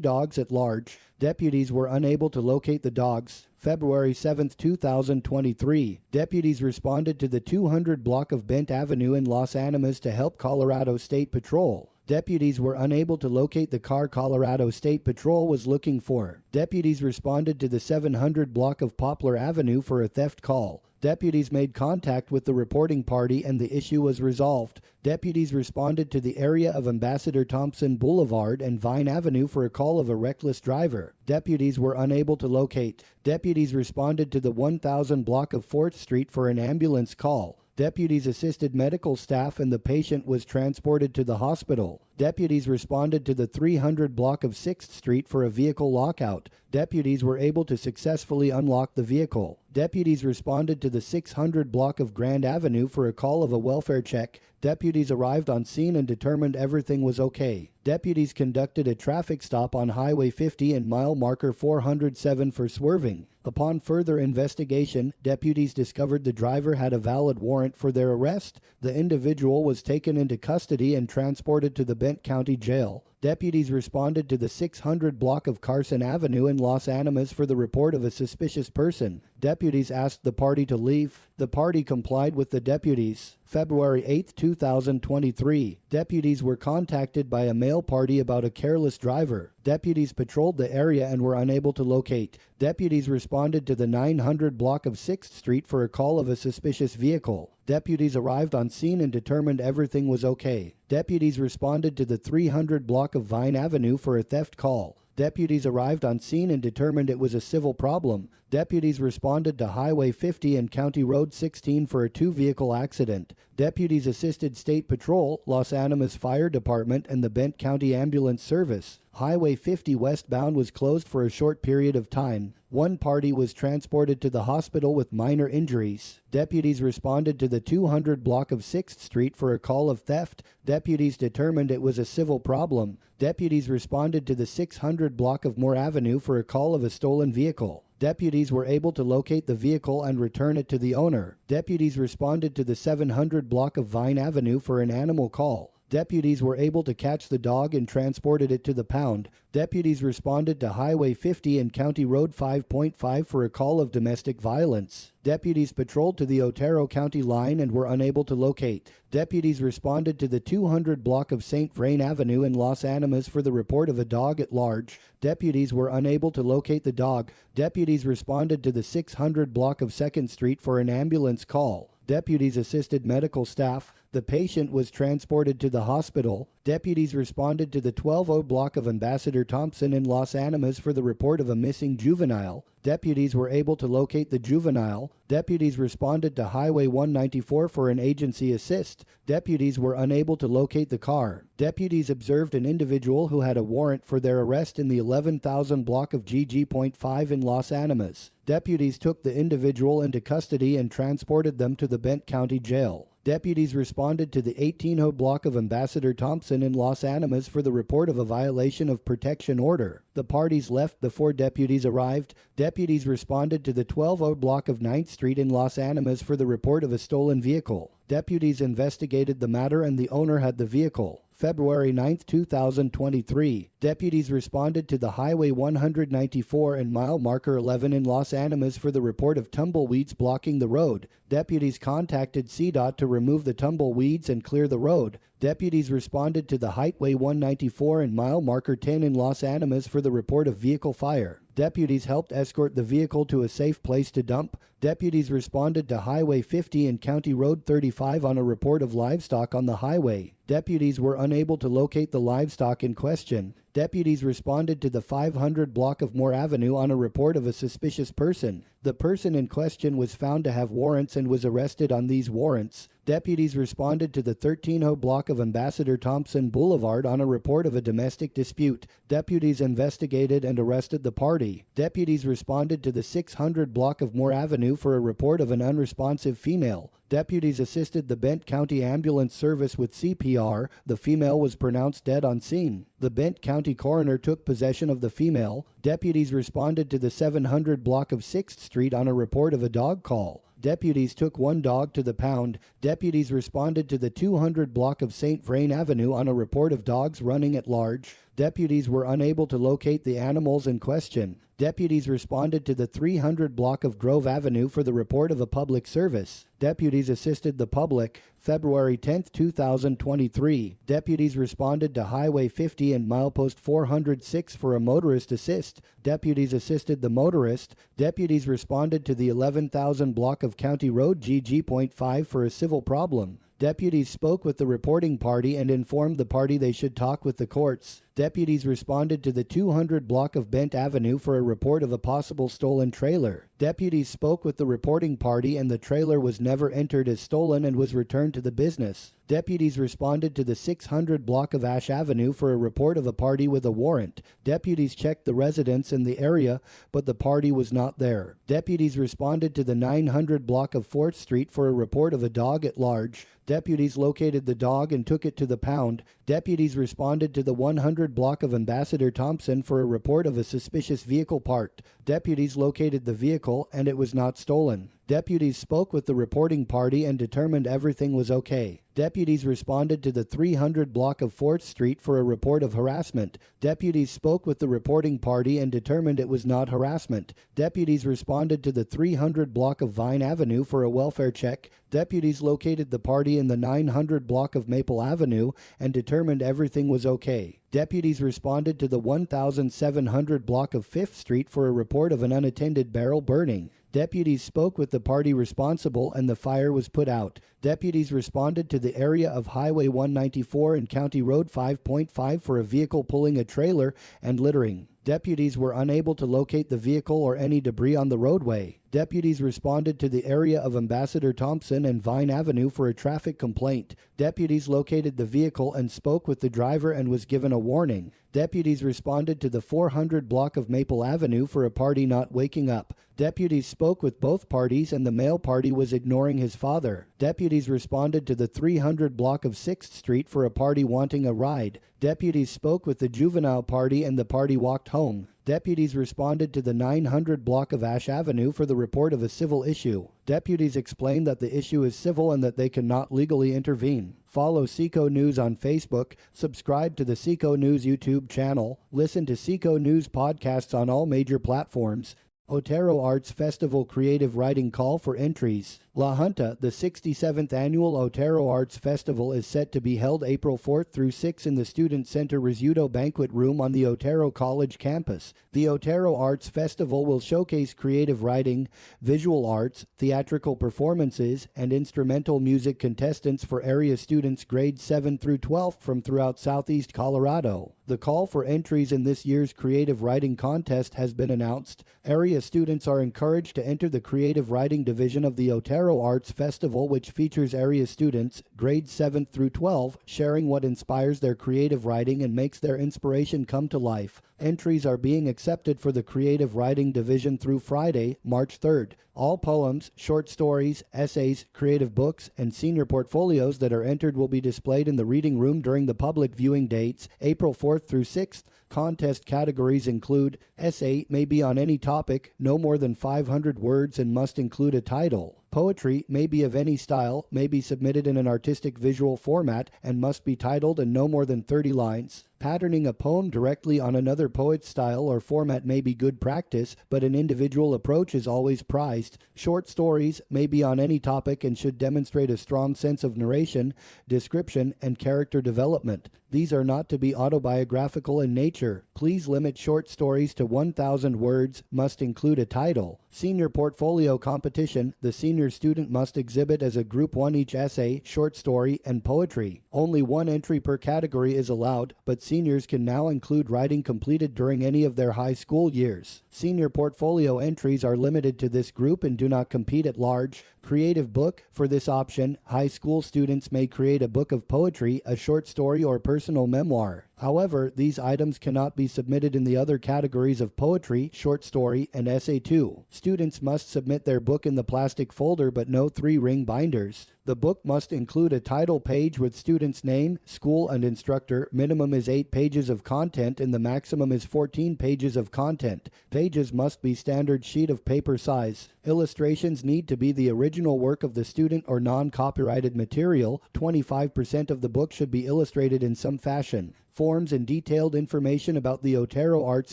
dogs at large. Deputies were unable to locate the dogs. February 7, 2023. Deputies responded to the 200 block of Bent Avenue in Los Animas to help Colorado State Patrol. Deputies were unable to locate the car Colorado State Patrol was looking for. Deputies responded to the 700 block of Poplar Avenue for a theft call. Deputies made contact with the reporting party and the issue was resolved. Deputies responded to the area of Ambassador Thompson Boulevard and Vine Avenue for a call of a reckless driver. Deputies were unable to locate. Deputies responded to the 1000 block of 4th Street for an ambulance call. Deputies assisted medical staff and the patient was transported to the hospital. Deputies responded to the 300 block of 6th Street for a vehicle lockout. Deputies were able to successfully unlock the vehicle. Deputies responded to the 600 block of Grand Avenue for a call of a welfare check. Deputies arrived on scene and determined everything was okay. Deputies conducted a traffic stop on Highway 50 and mile marker 407 for swerving. Upon further investigation, deputies discovered the driver had a valid warrant for their arrest. The individual was taken into custody and transported to the Bent County Jail. Deputies responded to the 600 block of Carson Avenue in Los Animas for the report of a suspicious person. Deputies asked the party to leave. The party complied with the deputies. February 8, 2023. Deputies were contacted by a male party about a careless driver. Deputies patrolled the area and were unable to locate. Deputies responded to the 900 block of 6th Street for a call of a suspicious vehicle. Deputies arrived on scene and determined everything was okay. Deputies responded to the 300 block of Vine Avenue for a theft call. Deputies arrived on scene and determined it was a civil problem. Deputies responded to Highway 50 and County Road 16 for a two-vehicle accident. Deputies assisted State Patrol, Los Animas Fire Department, and the Bent County Ambulance Service. Highway 50 westbound was closed for a short period of time. One party was transported to the hospital with minor injuries. Deputies responded to the 200 block of 6th Street for a call of theft. Deputies determined it was a civil problem. Deputies responded to the 600 block of Moore Avenue for a call of a stolen vehicle. Deputies were able to locate the vehicle and return it to the owner. Deputies responded to the 700 block of Vine Avenue for an animal call. Deputies were able to catch the dog and transported it to the pound. Deputies responded to Highway 50 and County Road 5.5 for a call of domestic violence. Deputies patrolled to the Otero County line and were unable to locate. Deputies responded to the 200 block of St. Vrain Avenue in Los Animas for the report of a dog at large. Deputies were unable to locate the dog. Deputies responded to the 600 block of 2nd Street for an ambulance call. Deputies assisted medical staff. The patient was transported to the hospital. Deputies responded to the 120 block of Ambassador Thompson in Los Animas for the report of a missing juvenile. Deputies were able to locate the juvenile. Deputies responded to Highway 194 for an agency assist. Deputies were unable to locate the car. Deputies observed an individual who had a warrant for their arrest in the 11,000 block of GG.5 in Los Animas. Deputies took the individual into custody and transported them to the Bent County Jail. Deputies responded to the 1800 block of Ambassador Thompson in Los Animas for the report of a violation of protection order. The parties left before deputies arrived. Deputies responded to the 1200 block of 9th Street in Los Animas for the report of a stolen vehicle. Deputies investigated the matter and the owner had the vehicle. February 9, 2023, deputies responded to the Highway 194 and mile marker 11 in Los Animas for the report of tumbleweeds blocking the road. Deputies contacted CDOT to remove the tumbleweeds and clear the road. Deputies responded to the Highway 194 and mile marker 10 in Los Animas for the report of vehicle fire. Deputies helped escort the vehicle to a safe place to dump. Deputies responded to Highway 50 and County Road 35 on a report of livestock on the highway. Deputies were unable to locate the livestock in question. Deputies responded to the 500 block of Moore Avenue on a report of a suspicious person. The person in question was found to have warrants and was arrested on these warrants. Deputies responded to the 1300 block of Ambassador Thompson Boulevard on a report of a domestic dispute. Deputies investigated and arrested the party. Deputies responded to the 600 block of Moore Avenue for a report of an unresponsive female. Deputies assisted the Bent County Ambulance Service with CPR. The female was pronounced dead on scene. The Bent County coroner took possession of the female. Deputies responded to the 700 block of 6th Street on a report of a dog call. Deputies took one dog to the pound. Deputies responded to the 200 block of St. Vrain Avenue on a report of dogs running at large. Deputies were unable to locate the animals in question. Deputies responded to the 300 block of Grove Avenue for the report of a public service. Deputies assisted the public. February 10, 2023. Deputies responded to Highway 50 and milepost 406 for a motorist assist. Deputies assisted the motorist. Deputies responded to the 11,000 block of County Road GG.5 for a civil problem. Deputies spoke with the reporting party and informed the party they should talk with the courts. Deputies responded to the 200 block of Bent Avenue for a report of a possible stolen trailer. Deputies spoke with the reporting party and the trailer was never entered as stolen and was returned to the business. Deputies responded to the 600 block of Ash Avenue for a report of a party with a warrant. Deputies checked the residence in the area, but the party was not there. Deputies responded to the 900 block of 4th Street for a report of a dog at large. Deputies located the dog and took it to the pound. Deputies responded to the 100 block of Ambassador Thompson for a report of a suspicious vehicle parked. Deputies located the vehicle and it was not stolen. Deputies spoke with the reporting party and determined everything was okay. Deputies responded to the 300 block of 4th Street for a report of harassment. Deputies spoke with the reporting party and determined it was not harassment. Deputies responded to the 300 block of Vine Avenue for a welfare check. Deputies located the party in the 900 block of Maple Avenue and determined everything was okay. Deputies responded to the 1700 block of 5th Street for a report of an unattended barrel burning. Deputies spoke with the party responsible and the fire was put out. Deputies responded to the area of Highway 194 and County Road 5.5 for a vehicle pulling a trailer and littering. Deputies were unable to locate the vehicle or any debris on the roadway. Deputies responded to the area of Ambassador Thompson and Vine Avenue for a traffic complaint. Deputies located the vehicle and spoke with the driver and was given a warning. Deputies responded to the 400 block of Maple Avenue for a party not waking up. Deputies spoke with both parties and the male party was ignoring his father. Deputies responded to the 300 block of 6th Street for a party wanting a ride. Deputies spoke with the juvenile party and the party walked home. Deputies responded to the 900 block of Ash Avenue for the report of a civil issue. Deputies explained that the issue is civil and that they cannot legally intervene. Follow Seco News on Facebook, subscribe to the Seco News YouTube channel, listen to Seco News podcasts on all major platforms. Otero Arts Festival Creative Writing Call for Entries. La Junta, the 67th Annual Otero Arts Festival, is set to be held April 4th through 6th in the Student Center Rizzuto Banquet Room on the Otero College campus. The Otero Arts Festival will showcase creative writing, visual arts, theatrical performances, and instrumental music contestants for area students grades 7 through 12 from throughout Southeast Colorado. The call for entries in this year's creative writing contest has been announced. Area students are encouraged to enter the creative writing division of the Otero Arts Festival, which features area students, grades 7 through 12, sharing what inspires their creative writing and makes their inspiration come to life. Entries are being accepted for the creative writing division through Friday, March 3rd. All poems, short stories, essays, creative books, and senior portfolios that are entered will be displayed in the reading room during the public viewing dates, April 4th through 6th. Contest categories include: essay may be on any topic, no more than 500 words, and must include a title. Poetry may be of any style, may be submitted in an artistic visual format, and must be titled and no more than 30 lines. Patterning a poem directly on another poet's style or format may be good practice, but an individual approach is always prized. Short stories may be on any topic and should demonstrate a strong sense of narration, description, and character development. These are not to be autobiographical in nature. Please limit short stories to 1,000 words, must include a title. Senior portfolio competition: the senior student must exhibit as a group one each essay, short story, and poetry. Only one entry per category is allowed, but seniors can now include writing completed during any of their high school years. Senior portfolio entries are limited to this group and do not compete at large. Creative book: for this option, high school students may create a book of poetry, a short story, or personal memoir. However, these items cannot be submitted in the other categories of poetry, short story, and essay too. Students must submit their book in the plastic folder but no 3-ring binders. The book must include a title page with student's name, school, and instructor. Minimum is 8 pages of content and the maximum is 14 pages of content. Pages must be standard sheet of paper size. Illustrations need to be the original work of the student or non-copyrighted material. 25% of the book should be illustrated in some fashion. Forms and detailed information about the Otero Arts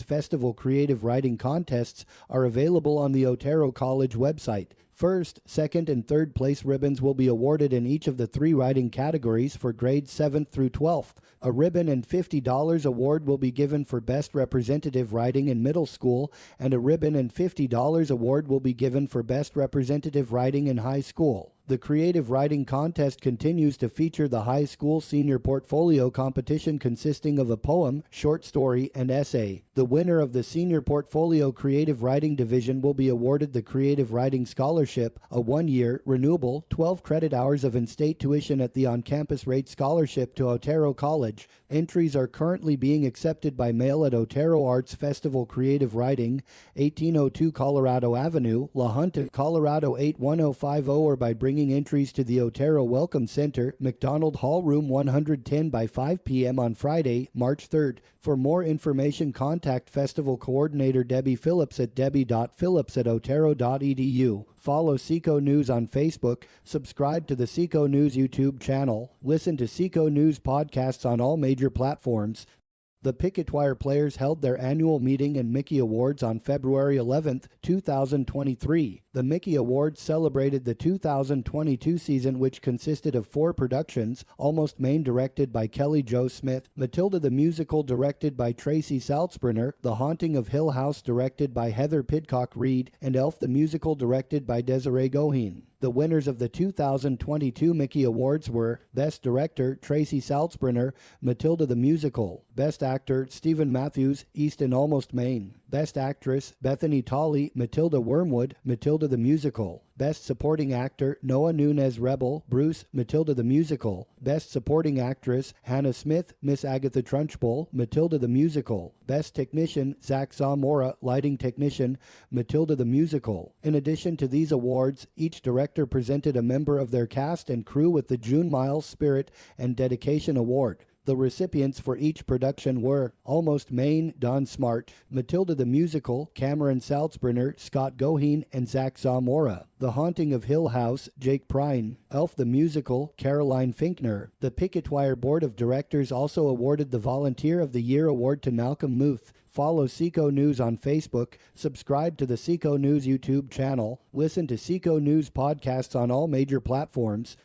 Festival creative writing contests are available on the Otero College website. First, second, and third place ribbons will be awarded in each of the 3 writing categories for grades 7th through 12th. A ribbon and $50 award will be given for Best Representative Writing in middle school, and a ribbon and $50 award will be given for Best Representative Writing in high school. The creative writing contest continues to feature the high school senior portfolio competition consisting of a poem, short story, and essay. The winner of the senior portfolio creative writing division will be awarded the Creative Writing Scholarship, a 1-year, renewable, 12 credit hours of in-state tuition at the on-campus rate scholarship to Otero College. Entries are currently being accepted by mail at Otero Arts Festival Creative Writing, 1802 Colorado Avenue, La Junta, Colorado 81050, or by bringing entries to the Otero Welcome Center, McDonald Hall Room 110 by 5 p.m. on Friday, March 3rd. For more information, contact Festival Coordinator Debbie Phillips at debbie.phillips@otero.edu. Follow Seco News on Facebook, subscribe to the Seco News YouTube channel, listen to Seco News podcasts on all major platforms. The Picket Wire Players held their annual meeting and Mickey Awards on February 11, 2023. The Mickey Awards celebrated the 2022 season, which consisted of 4 productions: Almost Maine directed by Kelly Jo Smith, Matilda the Musical directed by Tracy Saltzbrenner, The Haunting of Hill House directed by Heather Pidcock Reed, and Elf the Musical directed by Desiree Goheen. The winners of the 2022 Mickey Awards were Best Director, Tracy Salzbrenner, Matilda the Musical; Best Actor, Stephen Matthews, East and Almost Maine; Best Actress, Bethany Tolley, Matilda Wormwood, Matilda the Musical; Best Supporting Actor, Noah Nunez Rebel, Bruce, Matilda the Musical; Best Supporting Actress, Hannah Smith, Miss Agatha Trunchbull, Matilda the Musical; Best Technician, Zach Zamora, Lighting Technician, Matilda the Musical. In addition to these awards, each director presented a member of their cast and crew with the June Miles Spirit and Dedication Award. The recipients for each production were Almost Maine, Don Smart; Matilda the Musical, Cameron Salzbrenner, Scott Goheen, and Zach Zamora; The Haunting of Hill House, Jake Prine; Elf the Musical, Caroline Finkner. The Picketwire Board of Directors also awarded the Volunteer of the Year award to Malcolm Muth. Follow Seco News on Facebook, subscribe to the Seco News YouTube channel, listen to Seco News podcasts on all major platforms.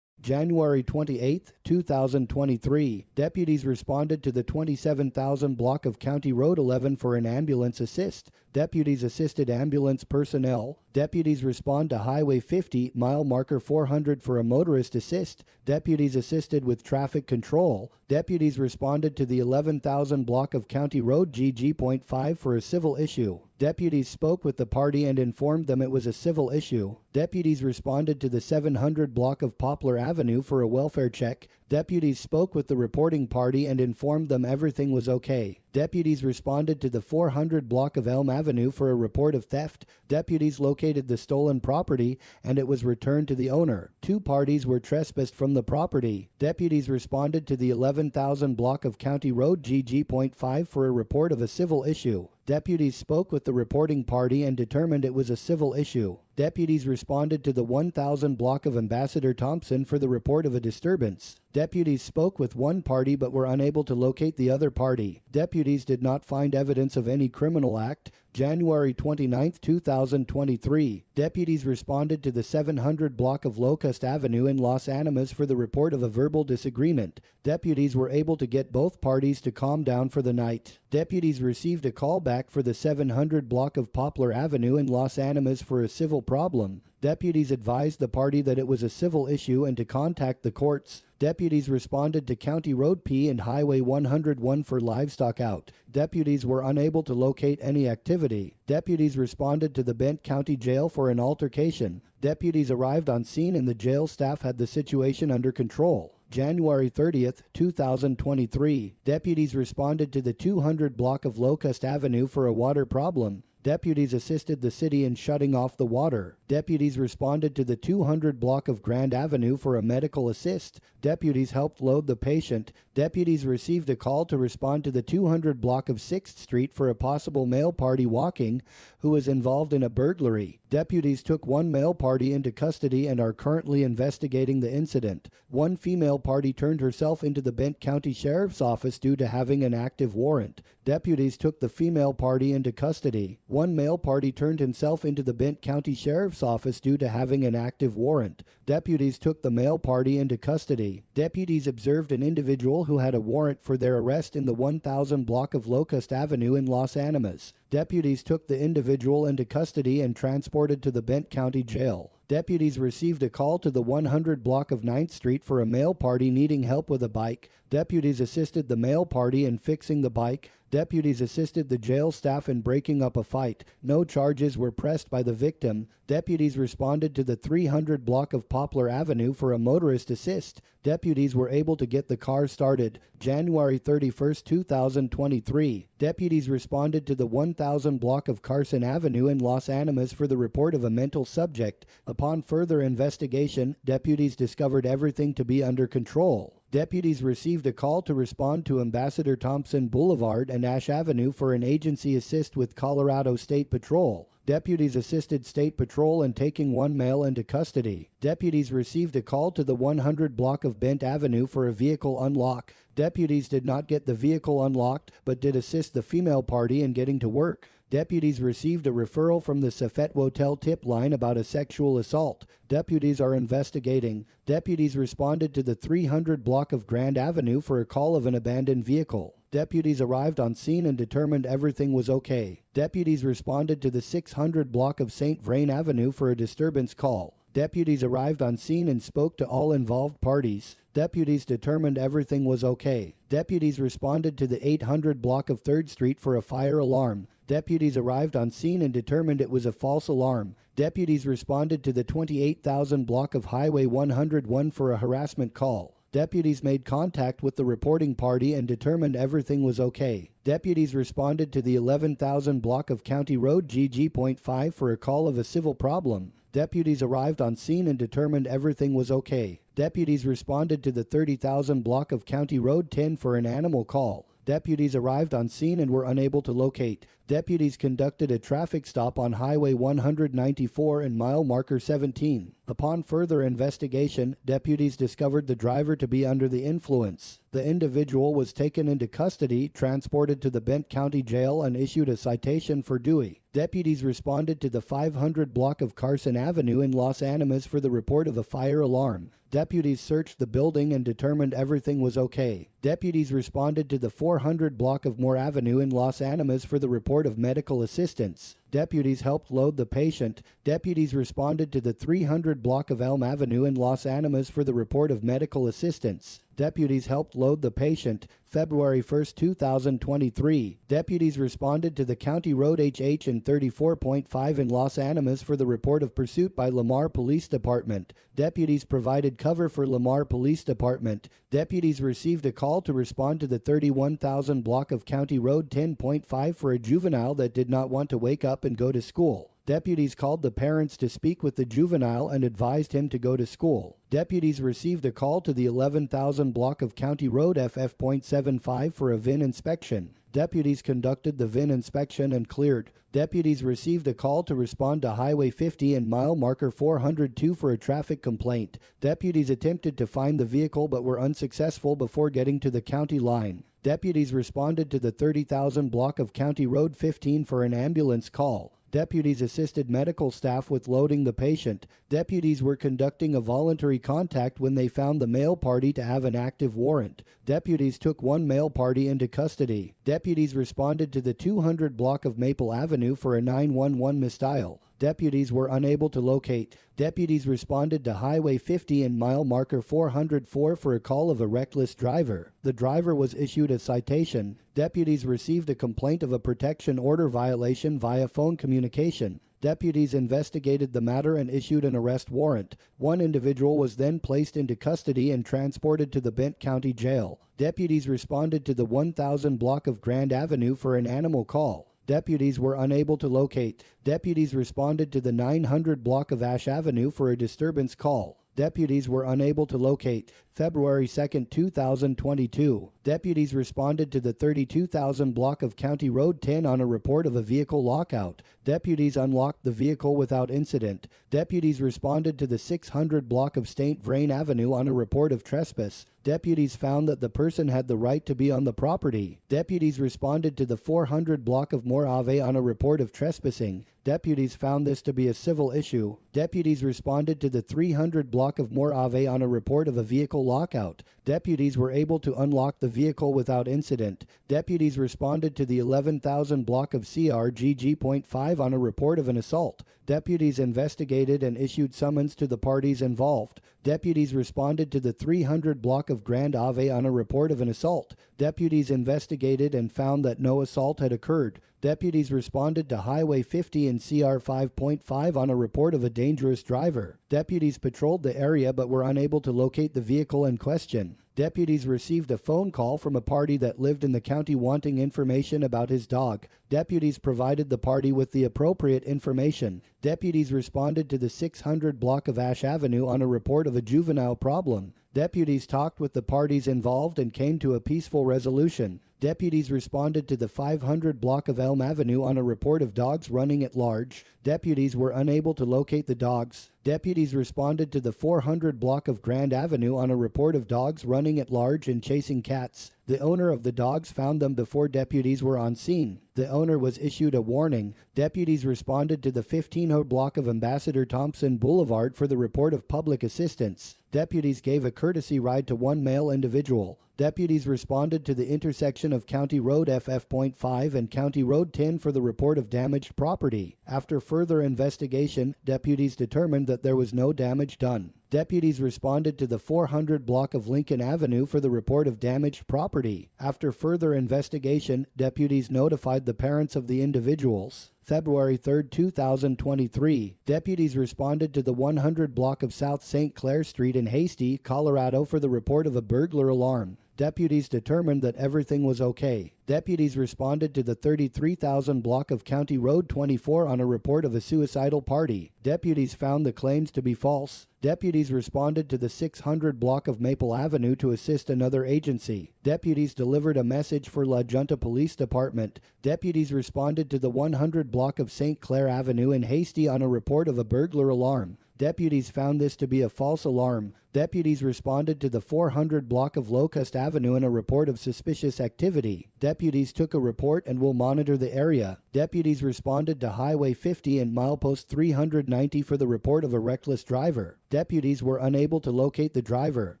January 28, 2023, deputies responded to the 27,000 block of County Road 11 for an ambulance assist. Deputies assisted ambulance personnel. Deputies respond to Highway 50, mile marker 400 for a motorist assist. Deputies assisted with traffic control. Deputies responded to the 11,000 block of County Road GG.5 for a civil issue. Deputies spoke with the party and informed them it was a civil issue. Deputies responded to the 700 block of Poplar Avenue for a welfare check. Deputies spoke with the reporting party and informed them everything was okay. Deputies responded to the 400 block of Elm Avenue for a report of theft. Deputies located the stolen property and it was returned to the owner. 2 parties were trespassed from the property. Deputies responded to the 11,000 block of County Road GG.5 for a report of a civil issue. Deputies spoke with the reporting party and determined it was a civil issue. Deputies responded to the 1,000 block of Ambassador Thompson for the report of a disturbance. Deputies spoke with one party but were unable to locate the other party. Deputies did not find evidence of any criminal act. January 29, 2023, deputies responded to the 700 block of Locust Avenue in Los Animas for the report of a verbal disagreement. Deputies were able to get both parties to calm down for the night. Deputies received a call back for the 700 block of Poplar Avenue in Los Animas for a civil problem. Deputies advised the party that it was a civil issue and to contact the courts. Deputies responded to County Road P and Highway 101 for livestock out. Deputies were unable to locate any activity. Deputies responded to the Bent County Jail for an altercation. Deputies arrived on scene and the jail staff had the situation under control. January 30th, 2023, deputies responded to the 200 block of Locust Avenue for a water problem. Deputies assisted the city in shutting off the water. Deputies responded to the 200 block of Grand Avenue for a medical assist. Deputies helped load the patient. Deputies received a call to respond to the 200 block of 6th Street for a possible male party walking who was involved in a burglary. Deputies took one male party into custody and are currently investigating the incident. One female party turned herself into the Bent County Sheriff's Office due to having an active warrant. Deputies took the female party into custody. One male party turned himself into the Bent County Sheriff's Office due to having an active warrant. Deputies took the male party into custody. Deputies observed an individual who had a warrant for their arrest in the 1000 block of Locust Avenue in Los Animas. Deputies took the individual into custody and transported to the Bent County Jail. Deputies received a call to the 100 block of 9th Street for a male party needing help with a bike. Deputies assisted the male party in fixing the bike. Deputies assisted the jail staff in breaking up a fight. No charges were pressed by the victim. Deputies responded to the 300 block of Poplar Avenue for a motorist assist. Deputies were able to get the car started. January 31, 2023. Deputies responded to the 1000 block of Carson Avenue in Los Animas for the report of a mental subject. Upon further investigation, deputies discovered everything to be under control. Deputies received a call to respond to Ambassador Thompson Boulevard and Ash Avenue for an agency assist with Colorado State Patrol. Deputies assisted State Patrol in taking one male into custody. Deputies received a call to the 100 block of Bent Avenue for a vehicle unlock. Deputies did not get the vehicle unlocked, but did assist the female party in getting to work. Deputies received a referral from the Safet Wotel tip line about a sexual assault. Deputies are investigating. Deputies responded to the 300 block of Grand Avenue for a call of an abandoned vehicle. Deputies arrived on scene and determined everything was okay. Deputies responded to the 600 block of St. Vrain Avenue for a disturbance call. Deputies arrived on scene and spoke to all involved parties. Deputies determined everything was okay. Deputies responded to the 800 block of 3rd Street for a fire alarm. Deputies arrived on scene and determined it was a false alarm. Deputies responded to the 28,000 block of Highway 101 for a harassment call. Deputies made contact with the reporting party and determined everything was okay. Deputies responded to the 11,000 block of County Road GG.5 for a call of a civil problem. Deputies arrived on scene and determined everything was okay. Deputies responded to the 30,000 block of County Road 10 for an animal call. Deputies arrived on scene and were unable to locate. Deputies conducted a traffic stop on Highway 194 and mile marker 17. Upon further investigation, deputies discovered the driver to be under the influence. The individual was taken into custody, transported to the Bent County Jail, and issued a citation for Dewey. Deputies responded to the 500 block of Carson Avenue in Los Animas for the report of a fire alarm. Deputies searched the building and determined everything was okay. Deputies responded to the 400 block of Moore Avenue in Los Animas for the report of medical assistance. Deputies helped load the patient. Deputies responded to the 300 block of Elm Avenue in Los Animas for the report of medical assistance. Deputies helped load the patient. February 1, 2023. Deputies responded to the County Road HH and 34.5 in Los Animas for the report of pursuit by Lamar Police Department. Deputies provided cover for Lamar Police Department. Deputies received a call to respond to the 31,000 block of County Road 10.5 for a juvenile that did not want to wake up and go to school. Deputies called the parents to speak with the juvenile and advised him to go to school. Deputies received a call to the 11,000 block of County Road FF.75 for a VIN inspection. Deputies conducted the VIN inspection and cleared. Deputies received a call to respond to Highway 50 and mile marker 402 for a traffic complaint. Deputies attempted to find the vehicle but were unsuccessful before getting to the county line. Deputies responded to the 30,000 block of County Road 15 for an ambulance call. Deputies assisted medical staff with loading the patient. Deputies were conducting a voluntary contact when they found the male party to have an active warrant. Deputies took one male party into custody. Deputies responded to the 200 block of Maple Avenue for a 911 misdial. Deputies were unable to locate. Deputies responded to Highway 50 and mile marker 404 for a call of a reckless driver. The driver was issued a citation. Deputies received a complaint of a protection order violation via phone communication. Deputies investigated the matter and issued an arrest warrant. One individual was then placed into custody and transported to the Bent County Jail. Deputies responded to the 1,000 block of Grand Avenue for an animal call. Deputies were unable to locate. Deputies responded to the 900 block of Ash Avenue for a disturbance call. Deputies were unable to locate. February 2, 2022. Deputies responded to the 32,000 block of County Road 10 on a report of a vehicle lockout. Deputies unlocked the vehicle without incident. Deputies responded to the 600 block of St. Vrain Avenue on a report of trespass. Deputies found that the person had the right to be on the property. Deputies responded to the 400 block of Moore Ave on a report of trespassing. Deputies found this to be a civil issue. Deputies responded to the 300 block of Moore Ave on a report of a vehicle lockout. Deputies were able to unlock the vehicle without incident. Deputies responded to the 11,000 block of CRGG.5 on a report of an assault. Deputies investigated and issued summons to the parties involved. Deputies responded to the 300 block of Grand Ave on a report of an assault. Deputies investigated and found that no assault had occurred. Deputies responded to Highway 50 and CR 5.5 on a report of a dangerous driver. Deputies patrolled the area but were unable to locate the vehicle in question. Deputies received a phone call from a party that lived in the county wanting information about his dog. Deputies provided the party with the appropriate information. Deputies responded to the 600 block of Ash Avenue on a report of a juvenile problem. Deputies talked with the parties involved and came to a peaceful resolution. Deputies responded to the 500 block of Elm Avenue on a report of dogs running at large. Deputies were unable to locate the dogs. Deputies responded to the 400 block of Grand Avenue on a report of dogs running at large and chasing cats. The owner of the dogs found them before deputies were on scene. The owner was issued a warning. Deputies responded to the 1500 block of Ambassador Thompson Boulevard for the report of public assistance. Deputies gave a courtesy ride to one male individual. Deputies responded to the intersection of County Road FF.5 and County Road 10 for the report of damaged property. After further investigation, deputies determined that there was no damage done. Deputies responded to the 400 block of Lincoln Avenue for the report of damaged property. After further investigation, deputies notified the parents of the individuals. February 3, 2023, deputies responded to the 100 block of South St. Clair Street in Hasty, Colorado for the report of a burglar alarm. Deputies determined that everything was okay. Deputies responded to the 33,000 block of County Road 24 on a report of a suicidal party. Deputies found the claims to be false. Deputies responded to the 600 block of Maple Avenue to assist another agency. Deputies delivered a message for La Junta Police Department. Deputies responded to the 100 block of St. Clair Avenue in Hasty on a report of a burglar alarm. Deputies found this to be a false alarm. Deputies responded to the 400 block of Locust Avenue in a report of suspicious activity. Deputies took a report and will monitor the area. Deputies responded to Highway 50 and milepost 390 for the report of a reckless driver. Deputies were unable to locate the driver.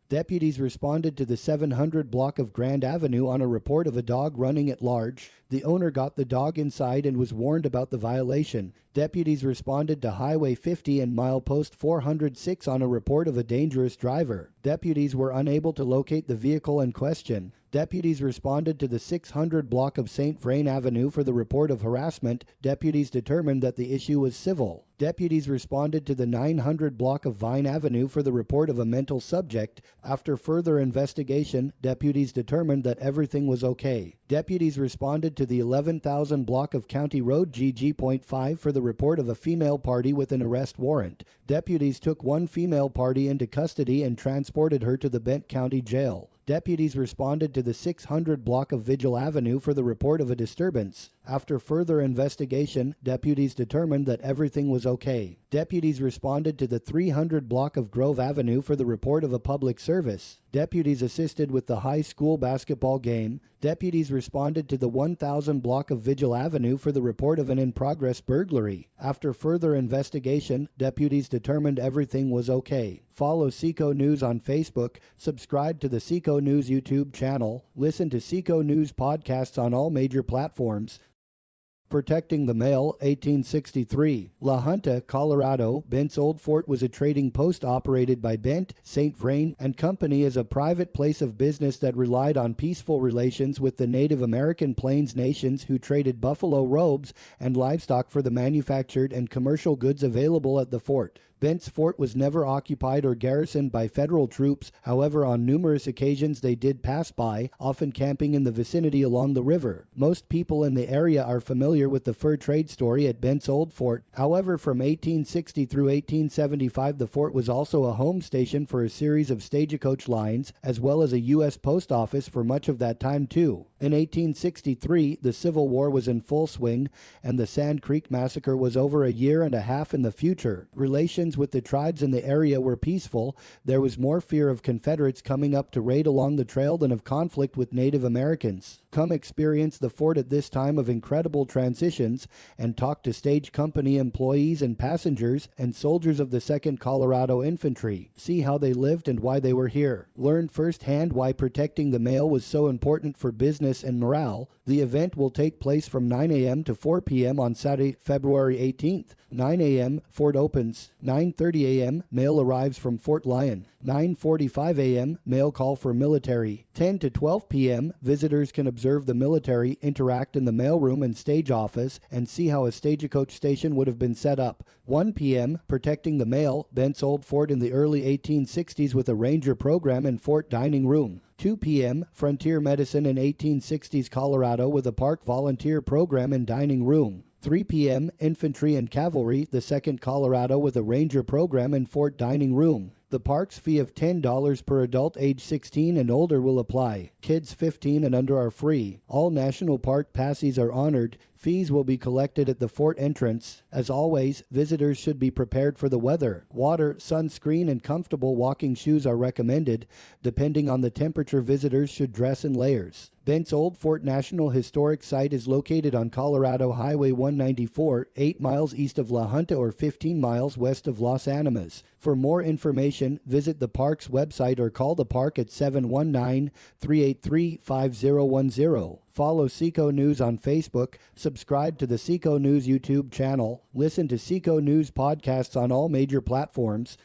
Deputies responded to the 700 block of Grand Avenue on a report of a dog running at large. The owner got the dog inside and was warned about the violation. Deputies responded to Highway 50 and milepost 406 on a report of a dangerous driver. Deputies were unable to locate the vehicle in question. Deputies responded to the 600 block of St. Vrain Avenue for the report of harassment. Deputies determined that the issue was civil. Deputies responded to the 900 block of Vine Avenue for the report of a mental subject. After further investigation, deputies determined that everything was okay. Deputies responded to the 11,000 block of County Road GG.5 for the report of a female party with an arrest warrant. Deputies took one female party into custody and transported her to the Bent County Jail. Deputies responded to the 600 block of Vigil Avenue for the report of a disturbance. After further investigation, deputies determined that everything was okay. Deputies responded to the 300 block of Grove Avenue for the report of a public service. Deputies assisted with the high school basketball game. Deputies responded to the 1000 block of Vigil Avenue for the report of an in-progress burglary. After further investigation, deputies determined everything was okay. Follow Seco News on Facebook, subscribe to the Seco News YouTube channel, listen to Seco News podcasts on all major platforms. Protecting the Mail, 1863. La Junta, Colorado. Bent's Old Fort was a trading post operated by Bent, St. Vrain and Company as a private place of business that relied on peaceful relations with the Native American Plains nations who traded buffalo robes and livestock for the manufactured and commercial goods available at the fort. Bent's fort was never occupied or garrisoned by federal troops. However, on numerous occasions they did pass by, often camping in the vicinity along the river. Most people in the area are familiar with the fur trade story at Bent's Old Fort. However, from 1860 through 1875, the fort was also a home station for a series of stagecoach lines, as well as a U.S. post office for much of that time too. In 1863, the Civil War was in full swing, and the Sand Creek Massacre was over a year and a half in the future. Relations with the tribes in the area were peaceful. There was more fear of Confederates coming up to raid along the trail than of conflict with Native Americans. Come experience the fort at this time of incredible transitions and talk to stage company employees and passengers and soldiers of the 2nd Colorado Infantry. See how they lived and why they were here. Learn firsthand why protecting the mail was so important for business and morale. The event will take place from 9 a.m. to 4 p.m. on Saturday, February 18th. 9 a.m., fort opens. 9:30 a.m., mail arrives from Fort Lyon. 9:45 a.m., mail call for military. 10 to 12 p.m., visitors can observe the military, interact in the mailroom and stage office, and see how a stagecoach station would have been set up. 1 p.m., protecting the mail, Bent's Old Fort in the early 1860s with a ranger program and fort dining room. 2 p.m., frontier medicine in 1860s Colorado with a park volunteer program and dining room. 3 p.m., infantry and cavalry, the 2nd Colorado with a ranger program and fort dining room. The park's fee of $10 per adult age 16 and older will apply. Kids 15 and under are free. All national park passes are honored. Fees will be collected at the fort entrance. As always, visitors should be prepared for the weather. Water, sunscreen, and comfortable walking shoes are recommended. Depending on the temperature, visitors should dress in layers. Bent's Old Fort National Historic Site is located on Colorado Highway 194, 8 miles east of La Junta or 15 miles west of Los Animas. For more information, visit the park's website or call the park at 719-383-5010. Follow Seco News on Facebook, subscribe to the Seco News YouTube channel, listen to Seco News podcasts on all major platforms.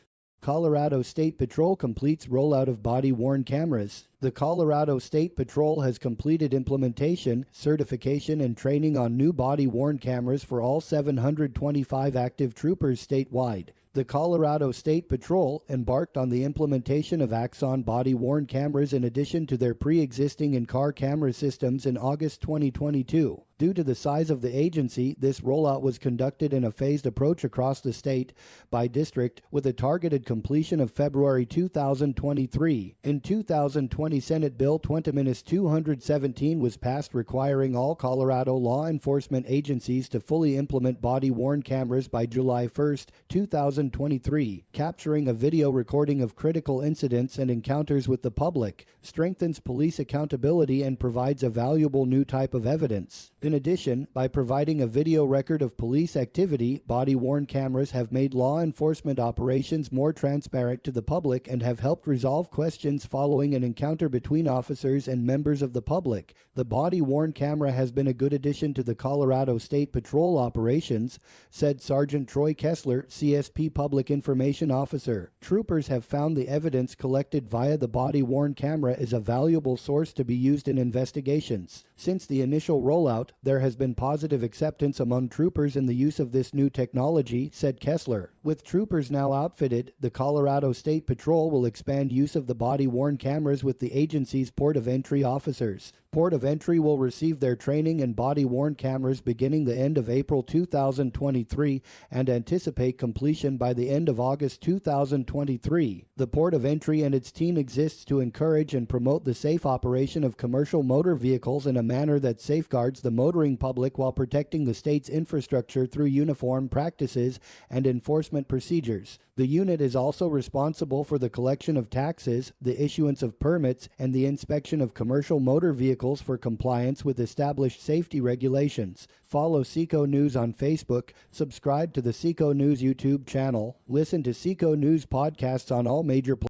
Colorado State Patrol completes rollout of body-worn cameras. The Colorado State Patrol has completed implementation, certification, and training on new body-worn cameras for all 725 active troopers statewide. The Colorado State Patrol embarked on the implementation of Axon body-worn cameras in addition to their pre-existing in-car camera systems in August 2022. Due to the size of the agency, this rollout was conducted in a phased approach across the state by district with a targeted completion of February 2023. In 2020, Senate Bill 20-217 was passed requiring all Colorado law enforcement agencies to fully implement body-worn cameras by July 1, 2023. Capturing a video recording of critical incidents and encounters with the public strengthens police accountability and provides a valuable new type of evidence. In addition, by providing a video record of police activity, body-worn cameras have made law enforcement operations more transparent to the public and have helped resolve questions following an encounter between officers and members of the public. The body-worn camera has been a good addition to the Colorado State Patrol operations, said Sergeant Troy Kessler, CSP Public Information Officer. Troopers have found the evidence collected via the body-worn camera is a valuable source to be used in investigations. Since the initial rollout, there has been positive acceptance among troopers in the use of this new technology, said Kessler. With troopers now outfitted, the Colorado State Patrol will expand use of the body-worn cameras with the agency's port of entry officers. Port of entry will receive their training in body-worn cameras beginning the end of April 2023 and anticipate completion by the end of August 2023. The port of entry and its team exists to encourage and promote the safe operation of commercial motor vehicles in a manner that safeguards the motoring public while protecting the state's infrastructure through uniform practices and enforcement procedures. The unit is also responsible for the collection of taxes, the issuance of permits, and the inspection of commercial motor vehicles for compliance with established safety regulations. Follow Seco News on Facebook, subscribe to the Seco News YouTube channel, listen to Seco News podcasts on all major platforms.